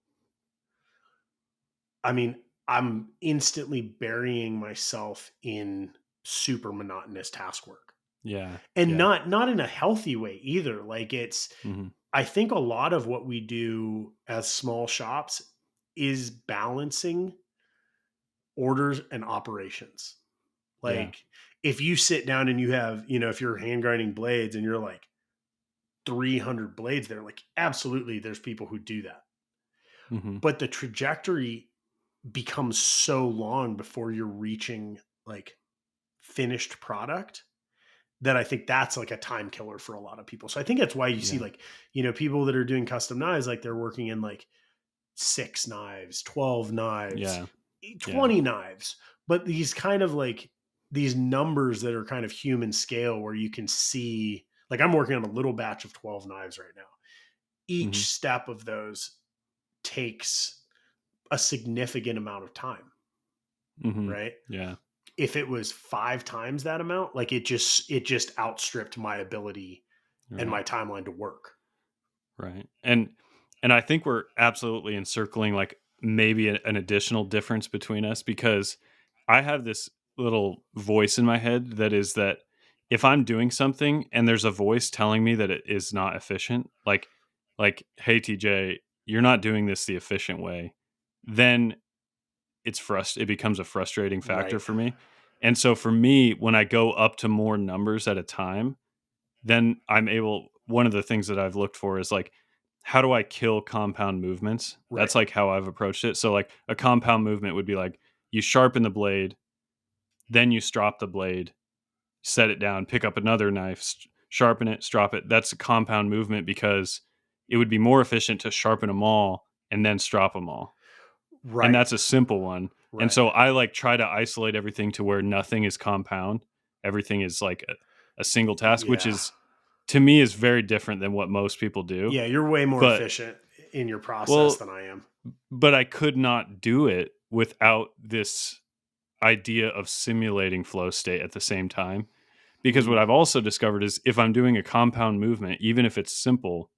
I mean, I'm instantly burying myself in super monotonous task work. Yeah. And Yeah. not in a healthy way either. Like it's Mhm, I think a lot of what we do as small shops is balancing orders and operations. yeah. Like if you sit down and you have, if you're hand grinding blades and you're like 300 blades there, like absolutely there's people who do that. Mhm, But the trajectory becomes so long before you're reaching like finished product that I think that's like a time killer for a lot of people. So I think that's why you see yeah. like, people that are doing custom knives, like they're working in like 6 knives, 12 knives, Yeah. Yeah. 20 knives, but these kind of like these numbers that are kind of human scale where you can see, like I'm working on a little batch of 12 knives right now. Each Mhm, step of those takes a significant amount of time, mhm. right? Yeah. If it was 5 times that amount, like it just outstripped my ability and Right. my timeline to work. Right. And I think we're absolutely encircling like maybe an additional difference between us because I have this little voice in my head that is that if I'm doing something and there's a voice telling me that it is not efficient, like hey TJ, you're not doing this the efficient way, then it becomes a frustrating factor Right. for me. And so for me, when I go up to more numbers at a time, then I'm able one of the things that I've looked for is like, how do I kill compound movements? Right. That's like how I've approached it. So like a compound movement would be like you sharpen the blade, then you strop the blade, set it down, pick up another knife, sharpen it, strop it. That's a compound movement because it would be more efficient to sharpen them all and then strop them all. And Right. that's a simple one. And Right. so I like try to isolate everything to where nothing is compound. Everything is like a single task, which Yeah. is to me is very different than what most people do. Yeah, you're way more But efficient in your process well, than I am. but I could not do it without this idea of simulating flow state at the same time. Because what Mhm. I've also discovered is if I'm doing a compound movement, even if it's simple,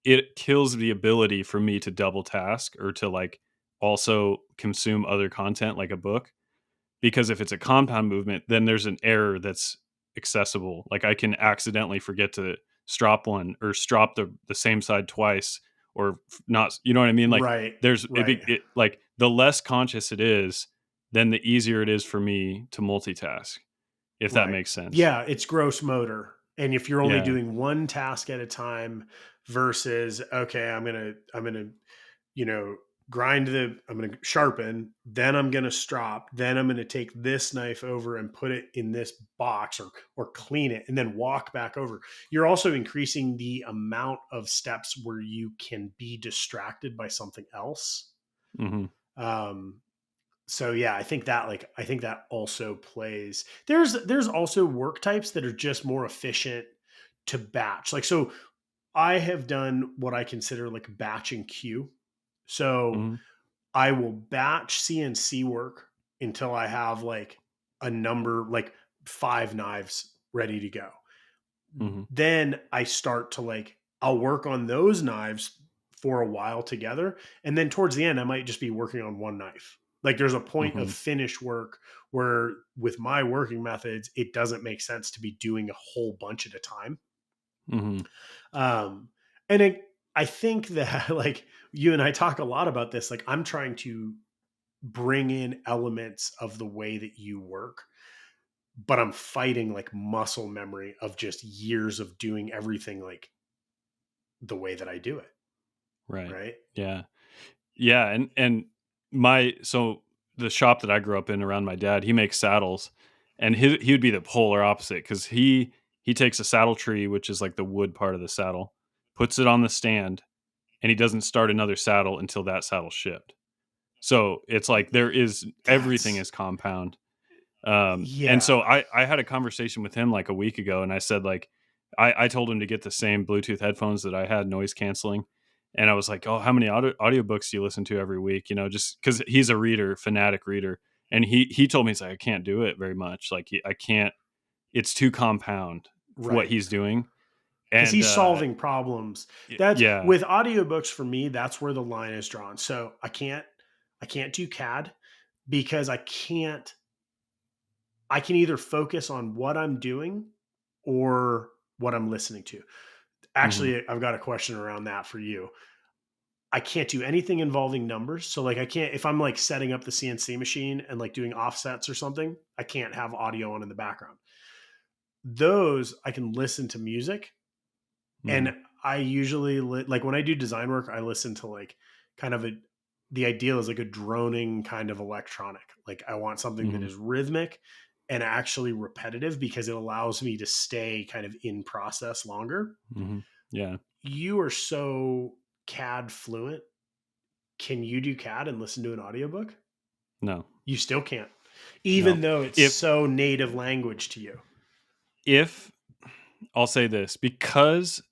it kills the ability for me to double task or to like also consume other content like a book because if it's a compound movement, then there's an error that's accessible. Like I can accidentally forget to strop one or strop the same side twice or not, you know what I mean? Like Right. there's Right. like the less conscious it is, then the easier it is for me to multitask, if that Right. makes sense. Yeah, it's gross motor. And if you're only Yeah. doing one task at a time versus, okay, I'm gonna, you know, I'm gonna sharpen, then I'm gonna strop, then I'm gonna take this knife over and put it in this box or clean it and then walk back over. You're also increasing the amount of steps where you can be distracted by something else. Mhm. Um, so yeah, I think that also plays. There's also work types that are just more efficient to batch. Like so I have done what I consider like batch and queue. So Mhm. I will batch CNC work until I have like a number like 5 knives ready to go. Mhm. Then I start to like I'll work on those knives for a while together, and then towards the end I might just be working on one knife. Like there's a point of Mhm. finish work where with my working methods it doesn't make sense to be doing a whole bunch at a time. Mhm. um and I think that like you and I talk a lot about this, like I'm trying to bring in elements of the way that you work, but I'm fighting like muscle memory of just years of doing everything like the way that I do it, Right. right? Yeah. Yeah, and my so the shop that I grew up in around my dad, he makes saddles, and he would be the polar opposite because he takes a saddle tree, which is like the wood part of the saddle, puts it on the stand, and he doesn't start another saddle until that saddle's shipped. So it's like there is everything That's is compound. And so yeah, I had a conversation with him like a week ago, and I said like I told him to get the same Bluetooth headphones that I had, noise canceling, and I was like, oh, how many audiobooks do you listen to every week? You know, just because he's a reader, fanatic reader, and he told me he's like I can't do it very much. Like I can't. It's too compound for what right. he's doing, Because and he's solving problems. That's yeah. with audiobooks for me, that's where the line is drawn. So I can't do CAD because I can either focus on what I'm doing or what I'm listening to. Hmm. Actually, I've got a question around that for you. I can't do anything involving numbers. So like I can't if I'm like setting up the CNC machine and like doing offsets or something, I can't have audio on in the background. Those I can listen to music, Hmm. and I usually like when I do design work, I listen to like kind of a the ideal is like a droning kind of electronic. Like I want something that Hmm. is rhythmic and actually repetitive because it allows me to stay kind of in process longer. Hmm. Yeah. You are so CAD fluent. Can you do CAD and listen to an audiobook? No. You still can't, No. even though it's If so native language to you. if I'll say this because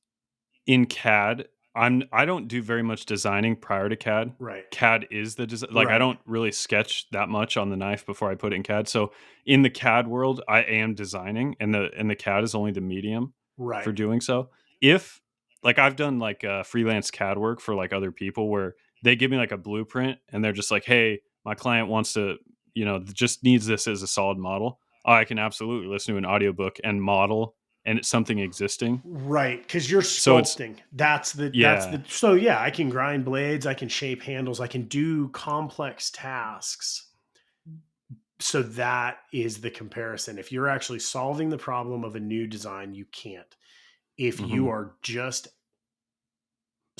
in CAD, I don't do very much designing prior to CAD. Right. CAD is the design. Like I Right. don't really sketch that much on the knife before I put it in CAD. So in the CAD world, I am designing, and the CAD is only the medium for Right. doing so. If like I've done like freelance CAD work for like other people where they give me like a blueprint and they're just like, hey, my client wants to, just needs this as a solid model. I can absolutely listen to an audiobook and model and it's something existing. Right, because you're So it's sculpting. That's yeah. the so yeah, I can grind blades, I can shape handles, I can do complex tasks. So that is the comparison. If you're actually solving the problem of a new design, you can't. If you Mhm. are just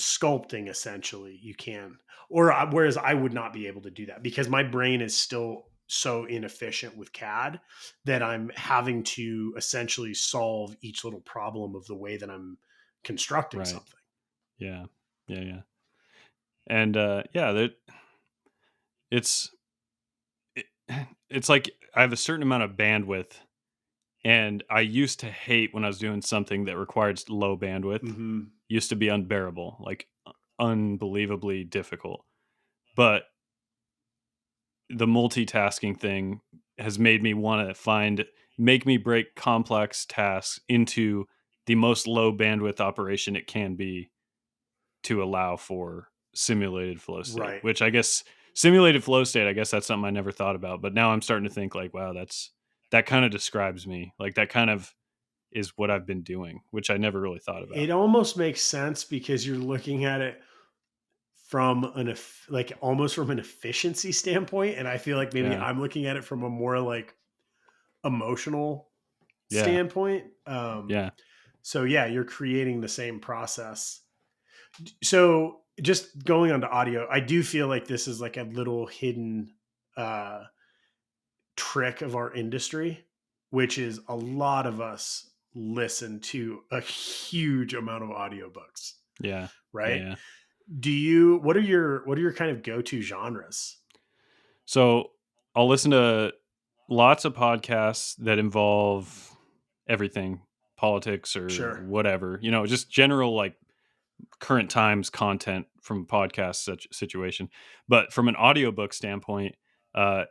sculpting essentially, you can. Or whereas I would not be able to do that because my brain is still so inefficient with CAD that I'm having to essentially solve each little problem of the way that I'm constructing Right. something. Yeah. Yeah, yeah. And, yeah, that it's it it's like I have a certain amount of bandwidth, and I used to hate when I was doing something that required low bandwidth. Mhm. Used to be unbearable, like, unbelievably difficult. But the multitasking thing has made me wanna make me break complex tasks into the most low bandwidth operation it can be to allow for simulated flow state, Right. which I guess Simulated flow state, I guess that's something I never thought about, but now I'm starting to think like, wow, that kind of describes me. Like that kind of is what I've been doing, which I never really thought about. It almost makes sense because you're looking at it from like almost from an efficiency standpoint, and I feel like maybe Yeah. I'm looking at it from a more like emotional Yeah. standpoint. Yeah. So yeah, you're creating the same process. So just going on to audio, I do feel like this is like a little hidden uh, trick of our industry, which is a lot of us listen to a huge amount of audiobooks, Yeah. Yeah. right? Yeah. What are your kind of go-to genres? So I'll listen to lots of podcasts that involve everything, politics or Sure. whatever, just general like current times content from podcast such situation. But from an audiobook standpoint, uh,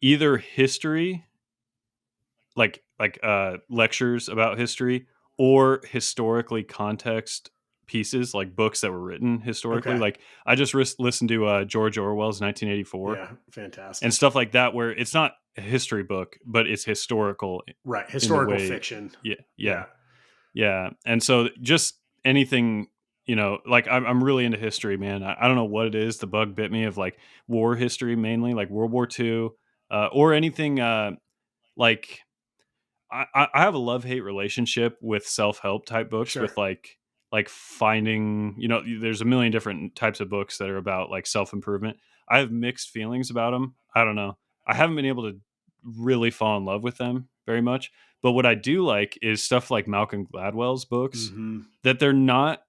either history, lectures about history, or historically context pieces, like books that were written historically. Okay. Like I just listened to George Orwell's 1984 Yeah, and fantastic. stuff like that, where it's not a history book, but it's historical Right, in the historical way. fiction. Yeah, yeah, Yeah. yeah. And so just anything, like I'm really into history, man. I don't know what it is. The bug bit me of like war history, mainly like World War II, or anything like I have a love hate relationship with self help type books, Sure. with like finding, there's a million different types of books that are about like self improvement. I have mixed feelings about them. I don't know. I haven't been able to really fall in love with them very much. But what I do like is stuff like Malcolm Gladwell's books, Mhm. that they're not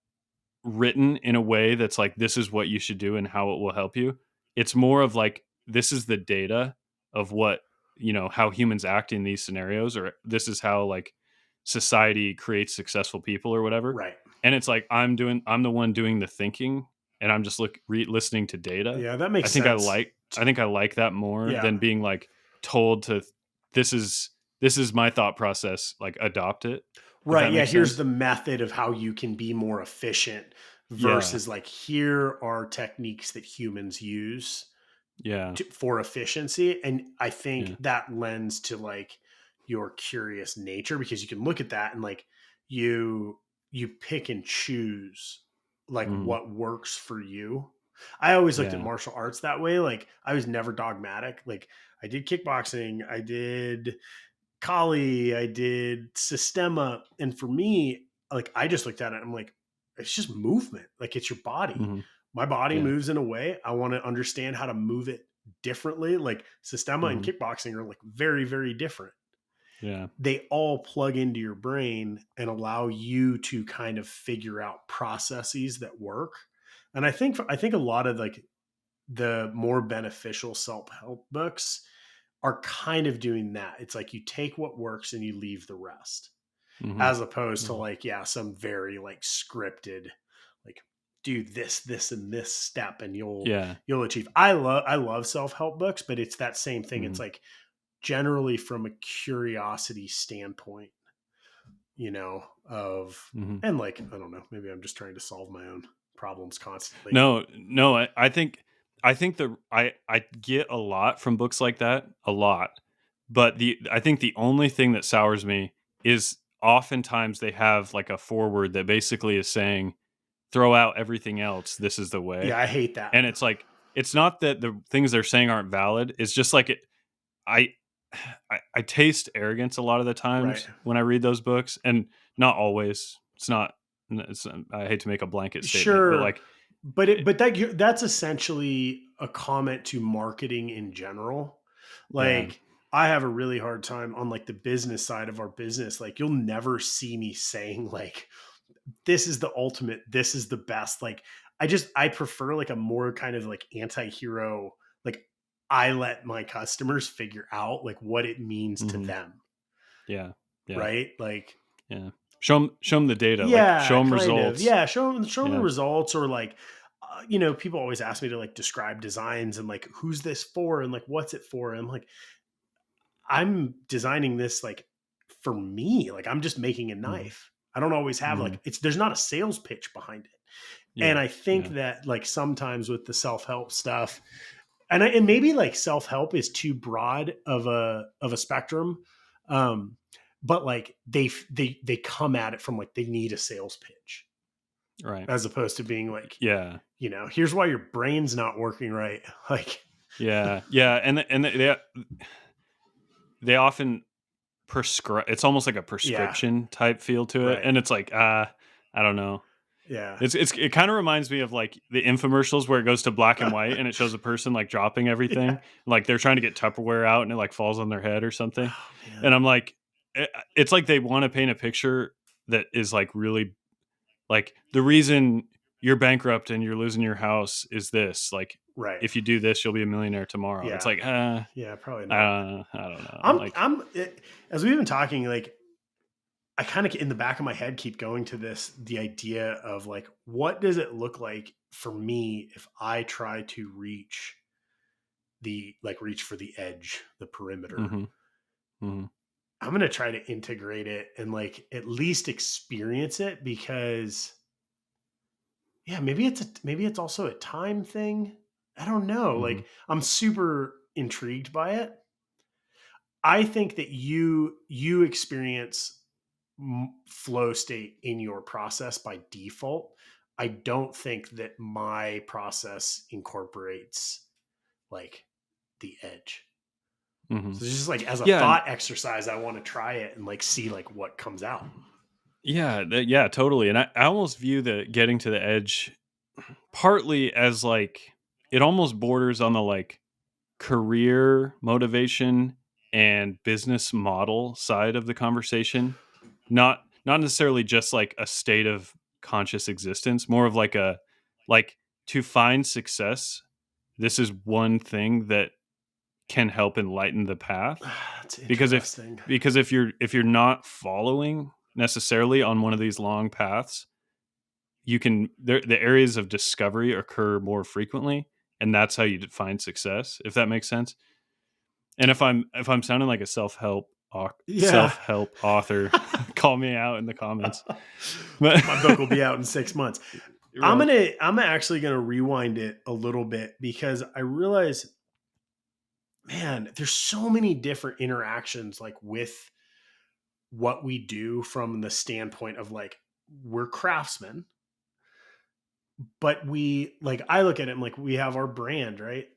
written in a way that's like, this is what you should do and how it will help you. It's more of like, this is the data of what, how humans act in these scenarios, or this is how like society creates successful people or whatever. Right. And it's like, I'm the one doing the thinking, and I'm just listening to data. Yeah, that I makes think I sense. like, I think I like that more Yeah. than being like told to, this is, this is my thought process, like adopt it, if Right. that Yeah. makes Here's sense. the method of how you can be more efficient Yeah. versus like, here are techniques that humans use Yeah. for efficiency. And I think Yeah. that lends to like your curious nature because you can look at that and like you, you pick and choose like Mhm. what works for you. I always looked at Yeah. martial arts that way. Like I was never dogmatic. Like I did kickboxing, I did Kali, I did Sistema. And for me, like I just looked at it, I'm like, it's just movement. Like it's your body. Mhm. My body Yeah. moves in a way. I want to understand how to move it differently. Like Sistema and Mhm. kickboxing are like very, very different. Yeah. They all plug into your brain and allow you to kind of figure out processes that work. And I think a lot of like the more beneficial self-help books are kind of doing that. It's like you take what works and you leave the rest, Mhm. as opposed to Mhm. like, yeah, some very like scripted, like do this, and this step and Yeah. you'll achieve. I love self-help books, but it's that same thing. It's Mhm. like generally from a curiosity standpoint, of Mhm. and like, I don't know, maybe I'm just trying to solve my own problems constantly. No, no, I think I get a lot from books like that, a lot. But I think the only thing that sours me is oftentimes they have like a foreword that basically is saying, throw out everything else, this is the Yeah, way. I hate that. And it's like, it's not that the things they're saying aren't valid. It's just like I I taste arrogance a lot of the Right. times when I read those books, and not always. I hate to make a blanket statement, but Sure, like, it, but that's essentially a comment to marketing in general. yeah, Like I have a really hard time on like the business side of our business. Like you'll never see me saying like this is the ultimate, this is the best. Like I prefer like a more kind of like anti-hero, like I let my customers figure out like what it means to hmm, them, yeah, yeah, right? Like yeah. Show them the data, like show yeah, them kind of. results. Yeah, show 'em the Yeah, results or like, people always ask me to like describe designs and like who's this for and like what's it for. And I'm like, I'm designing this like for me. Like I'm just making a hmm, knife. I don't always have hmm, like there's not a sales pitch behind it. And yeah, I think yeah, that like sometimes with the self-help stuff, and maybe like self help is too broad of a spectrum, um, but like they come at it from like they need a sales pitch Right. as opposed to being like, Yeah. here's why your brain's not working right. Like, Yeah. Yeah. And they often prescribe. It's almost like a yeah, prescription type feel to it, right, and it's like, I don't know. yeah, It kind of reminds me of like the infomercials where it goes to black and white and it shows a person like dropping yeah. everything, like they're trying to get Tupperware out and it like falls on their head or something. Oh And man, I'm like, it's like they want to paint a picture that is like really like the reason you're bankrupt and you're losing your house is this. Like, right, if you do this, you'll be a millionaire tomorrow. It's yeah, like, yeah, probably not. I don't know. I'm Like, I'm it, as we've been talking, like I kind of in the back of my head keep going to the idea of like, what does it look like for me if I try to reach for the edge, the perimeter? hmm hmm I'm going to try to integrate it and like at least experience it, because yeah, maybe it's also a time thing. I don't know. hmm Like, I'm super intrigued by it. I think that you experience flow state in your process by default. I don't think that my process incorporates like the edge. hmm So it's just like as a yeah. thought exercise, I want to try it and like see like what comes out. Yeah, yeah, totally. And I almost view the getting to the edge partly as like it almost borders on the like career motivation and business model side of the conversation. Not necessarily just like a state of conscious existence, more of like a like to find success. This is one thing that can help enlighten the path That's because interesting. if you're not following necessarily on one of these long paths, you can the areas of discovery occur more frequently, and that's how you find success, if that makes sense. And if I'm sounding like a Yeah. self-help author, call me out in the comments. But My book will be out in 6 months. right. I'm actually gonna rewind it a little bit because I realize, man, there's so many different interactions like with what we do from the standpoint of like we're craftsmen, but we like I look at it and like we have our brand, right?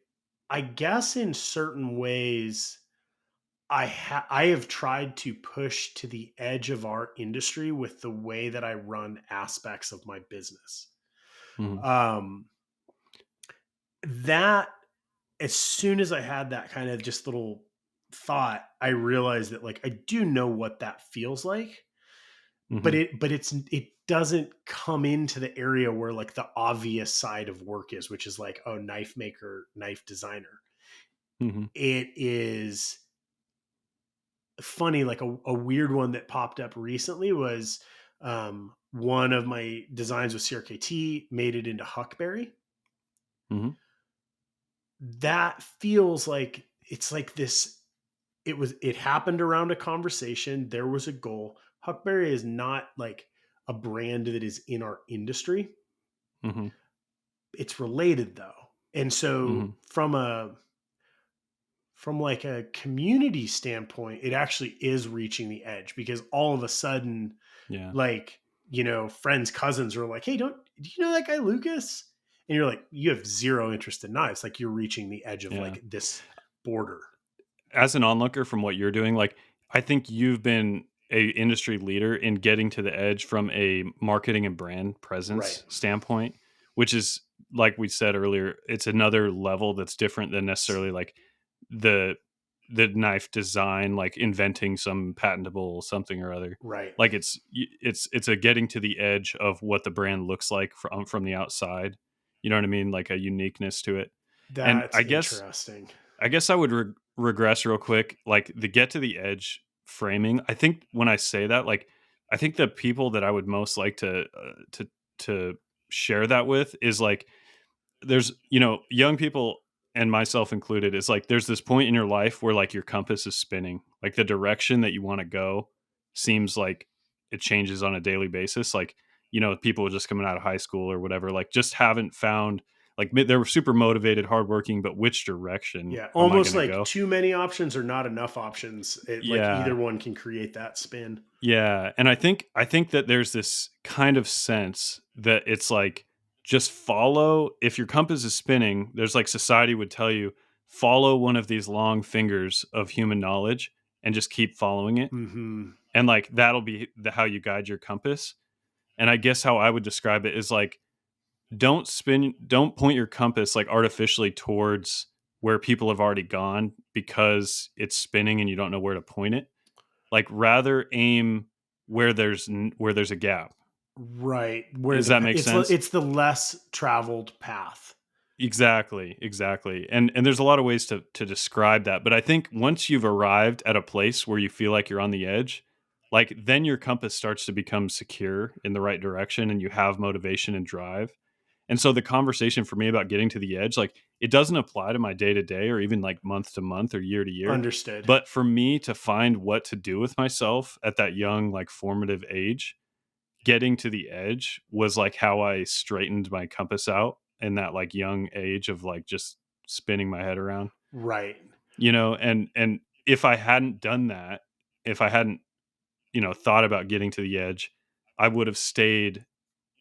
I guess in certain ways I have tried to push to the edge of our industry with the way that I run aspects of my business. Mhm, Um that as soon as I had that kind of just little thought, I realized that like I do know what that feels like, but mhm, it doesn't come into the area where like the obvious side of work is, which is like, oh, knife maker, knife designer. mhm, It is funny, like a weird one that popped up recently was one of my designs with CRKT made it into Huckberry. mhm. That feels like it's like this. It happened around a conversation. There was a goal. Huckberry is not like a brand that is in our industry. Mhm, It's related though. And so mhm. from like a community standpoint, it actually is reaching the edge because all of a sudden, Yeah, like, friends, cousins are like, hey, do you know that guy Lucas? And you're like, you have zero interest in knives. Like, you're reaching the edge of yeah. like this border. As an onlooker from what you're doing, like, I think you've been a industry leader in getting to the edge from a marketing and brand Right. presence standpoint, which is, like we said earlier, it's another level that's different than necessarily like the knife design, like inventing some patentable something or other. Right. Like it's a getting to the edge of what the brand looks like from the outside. You know what I mean? Like a uniqueness to it. And That's interesting. I guess I would regress real quick, like the get to the edge framing. I think when I say that, like I think the people that I would most like to share that with is like there's young people and myself included. It's like there's this point in your life where like your compass is spinning, like the direction that you want to go seems like it changes on a daily basis. Like people just coming out of high school or whatever, like just haven't found like they were super motivated, hardworking, but which direction Yeah, am I almost going to like go? too many options or not enough options. It like either Yeah. one can create that spin. Yeah, and I think that there's this kind of sense that it's like just follow if your compass is spinning, there's like society would tell you follow one of these long fingers of human knowledge and just keep following it. Mhm. And like that'll be how you guide your compass. And I guess how I would describe it is like don't point your compass like artificially towards where people have already gone because it's spinning and you don't know where to point it, like rather aim where there's a gap. Right, where Does that make sense? it's the less traveled path. Exactly, exactly. And there's a lot of ways to describe that, but I think once you've arrived at a place where you feel like you're on the edge, like then your compass starts to become secure in the right direction and you have motivation and drive. And so the conversation for me about getting to the edge, like it doesn't apply to my day to day or even like month to month or year to year. Understood. But for me to find what to do with myself at that young, like formative age, getting to the edge was like how I straightened my compass out in that like young age of like just spinning my head around, Right. and if I hadn't done that, if I hadn't, thought about getting to the edge, I would have stayed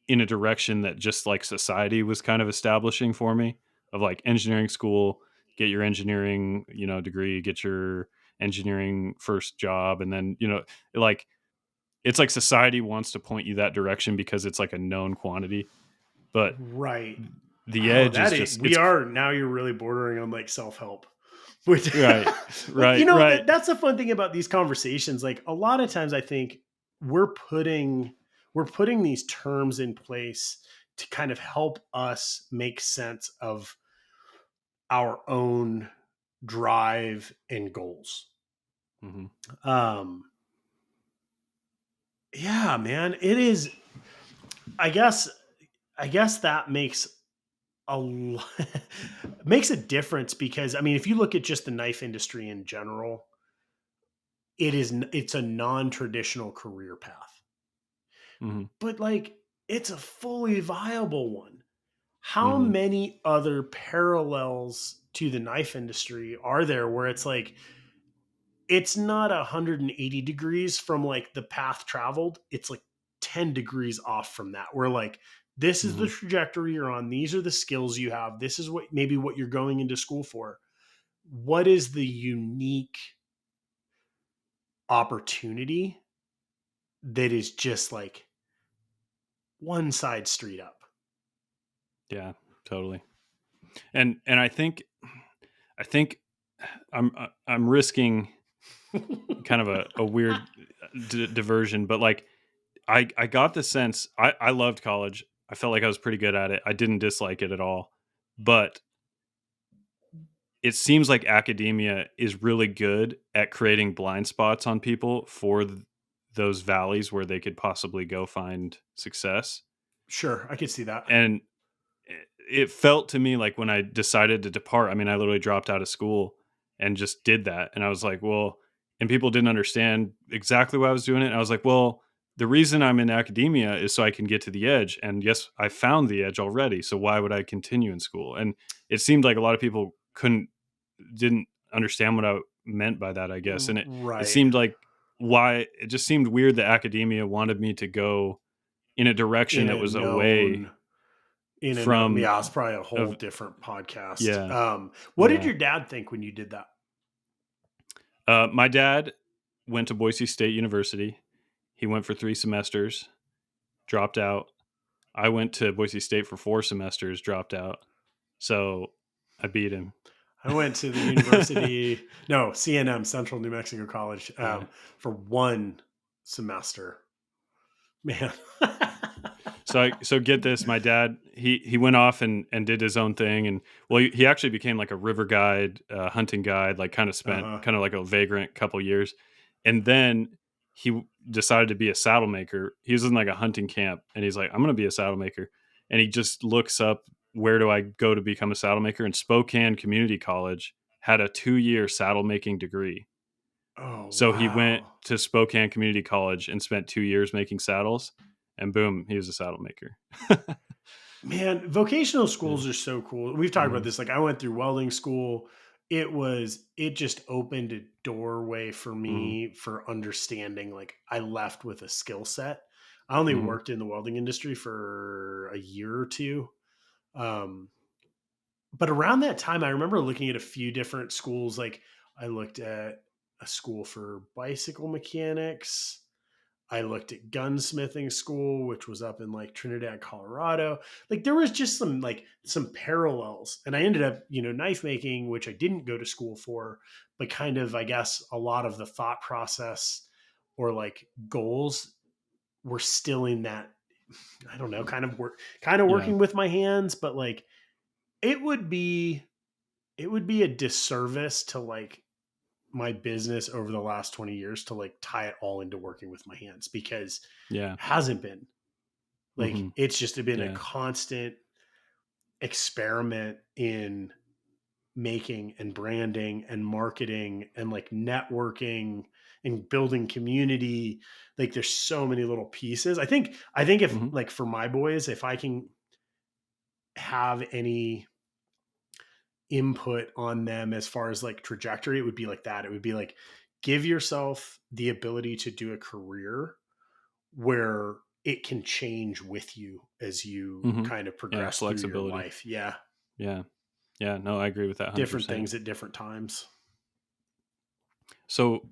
in a direction that just like society was kind of establishing for me of like engineering school, get your engineering, degree, get your engineering first job, and then, like it's like society wants to point you that direction because it's like a known quantity. But Right. the Oh, edge is that is, just we it's are now you're really bordering on like self-help. Which right, but right, right. that's the fun thing about these conversations. Like a lot of times I think we're putting we're putting these terms in place to kind of help us make sense of our own drive and goals. Hmm. Um yeah, man, it is I guess that makes a lo- makes a difference because I mean if you look at just the knife industry in general, it's a non-traditional career path. Hmm. But like it's a fully viable one. How Hmm. many other parallels to the knife industry are there where it's like it's not 180 degrees from like the path traveled, it's like 10 degrees off from that. Where like this is the Hmm. trajectory you're on, these are the skills you have, this is what maybe what you're going into school for. What is the unique opportunity that is just like one side street up? Yeah, totally. And I think I'm risking kind of a weird diversion, but like I got the sense I loved college. I felt like I was pretty good at it. I didn't dislike it at all. But it seems like academia is really good at creating blind spots on people for those valleys where they could possibly go find success. Sure, I could see that. And it felt to me like when I decided to depart, I mean, I literally dropped out of school and just did that. And I was like, well, and people didn't understand exactly why I was doing it. And I was like, well, the reason I'm in academia is so I can get to the edge. And yes, I found the edge already. So why would I continue in school? And it seemed like a lot of people didn't understand what I meant by that, I guess. And it Right. seemed like why it just seemed weird that academia wanted me to go in a direction In that a was away known in a known from yeah, it's probably a whole of different podcast. yeah, What did yeah. your dad think when you did that? My dad went to Boise State University. He went for 3 semesters, dropped out. I went to Boise State for 4 semesters, dropped out. So I beat him. I went to the university, no, CNM, Central New Mexico College, Yeah. for one semester. Man. So get this, my dad he went off and did his own thing, and well he actually became like a river guide, hunting guide, like kind of spent Uh-huh. kind of like a vagrant couple years, and then decided to be a saddle maker. He was in like a hunting camp, and he's like, I'm gonna be a saddle maker, and he just looks up where do I go to become a saddle maker, and Spokane Community College had a 2-year saddle making degree. Oh, So he went wow. to Spokane Community College and spent 2 years making saddles, and boom, he was a saddle maker. Man, vocational Yeah. schools are so cool. We've talked about Mhm. this. Like I went through welding school. It just opened a doorway for Mhm. me for understanding. Like I left with a skill set. I only Mhm. worked in the welding industry for a year or two. Um, but around that time, I remember looking at a few different schools. Like I looked at a school for bicycle mechanics. I looked at gunsmithing school, which was up in like Trinidad, Colorado. Like there was just some parallels. And I ended up, knife making, which I didn't go to school for, but kind of, I guess, a lot of the thought process or like goals were still in that, I don't know, kind of Yeah. working with my hands, but like it would be it would be a disservice to like my business over the last 20 years to like tie it all into working with my hands because it Yeah. hasn't been. Like Mhm. it's just been a Yeah. constant experiment in making and branding and marketing and like networking and building community. Like there's so many little pieces. I think if Mhm. like for my boys, if I can have any input on them as far as like trajectory, it would be like that. It would be like give yourself the ability to do a career where it can change with you as you Mhm. kind of Yeah, progress through your flexibility. life. Yeah. Yeah. Yeah, no, I agree with that Different 100%. things at different times. So,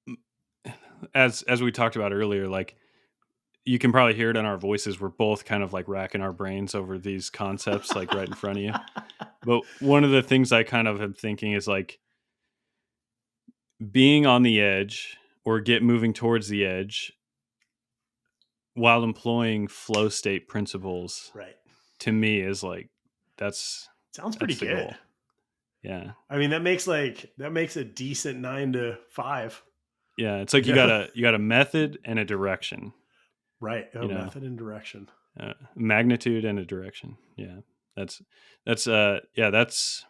m as we talked about earlier, like, you can probably hear it in our voices, we're both kind of, like, racking our brains over these concepts, like, right in front of you. But one of the things I kind of am thinking is, like, being on the edge or get moving towards the edge while employing flow state principles, Right. to me is, like, that's Sounds pretty that's the good. goal. Yeah. I mean, that makes a decent 9 to 5. Yeah, it's like Yeah. you got a method and a direction, Right. you Oh, know? method and direction. Magnitude and a direction. Yeah, that's yeah, that's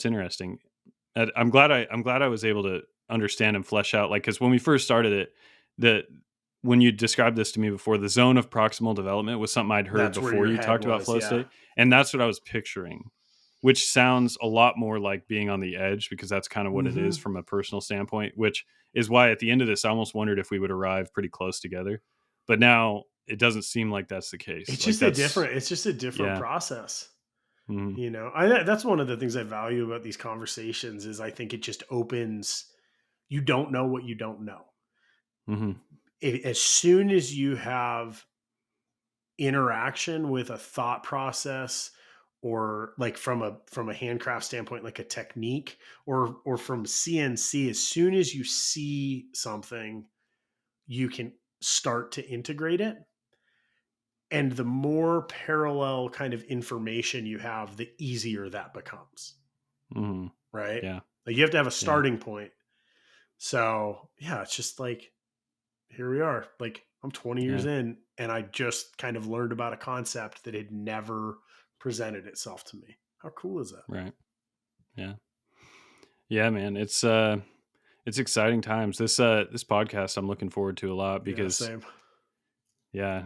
interesting. I'm glad I was able to understand and flesh out, like, because when we first started it, the when you described this to me before, the zone of proximal development was something I'd heard That's where before your you head talked about was. flow Yeah. state, and that's what I was picturing, which sounds a lot more like being on the edge because that's kind of what it is Hmm. from a personal standpoint, which is why at the end of this, I almost wondered if we would arrive pretty close together. But now it doesn't seem like that's the case. Like that's It's just a different yeah. process. Mhm. That's one of the things I value about these conversations is I think it just opens, you don't know what you don't know. Mhm. As soon as you have interaction with a thought process or like from a handcraft standpoint like a technique or from CNC, as soon as you see something you can start to integrate it, and the more parallel kind of information you have the easier that becomes, Mhm. right? Yeah. Like you have to have a Yeah. starting point. So yeah, it's just like here we are. Like I'm 20 years Yeah. in and I just kind of learned about a concept that had never presented itself to me. How cool is that? Right. Yeah. Yeah, man. It's exciting times. This podcast I'm looking forward to a lot Yeah, because same. yeah,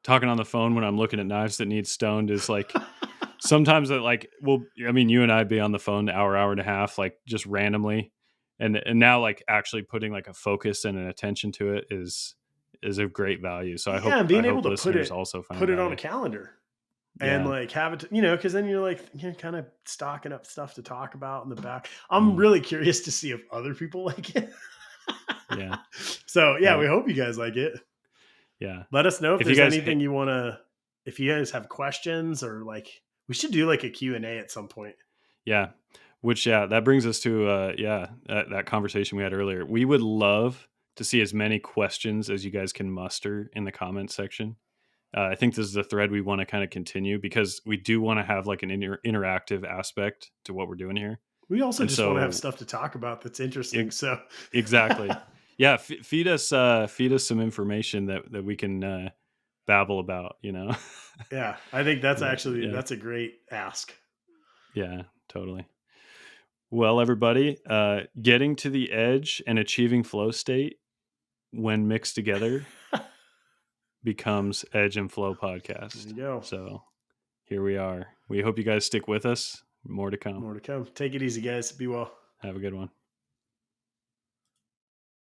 talking on the phone when I'm looking at knives that need stoned is like sometimes that like well I mean you and I'd be on the phone hour and a half like just randomly, and now like actually putting like a focus and an attention to it is of great value. So Yeah, and I being able hope to listeners also find put it on a value. calendar and Yeah. like have it, because then you're like you're kind of stocking up stuff to talk about in the back. I'm Mhm. really curious to see if other people like it. Yeah. So yeah, we Right. hope you guys like it. Yeah. Let us know if If you there's guys anything you want to, if you guys have questions or like, we should do like a Q&A at some point. yeah. Which yeah, that brings us to yeah, that conversation we had earlier. We would love to see as many questions as you guys can muster in the comment section. I think this is a thread we want to kind of continue because we do want to have like an interactive aspect to what we're doing here. We also And just want to have so stuff to talk about that's interesting. e- So exactly. Yeah, feed us some information that we can babble about, you know. yeah, I think that's But actually, yeah. that's a great ask. Yeah, totally. Well, everybody, getting to the edge and achieving flow state when mixed together becomes Edge and Flow There podcast. you go. So here we are. We hope you guys stick with us. More to come. More to come. Take it easy, guys. Be well. Have a good one.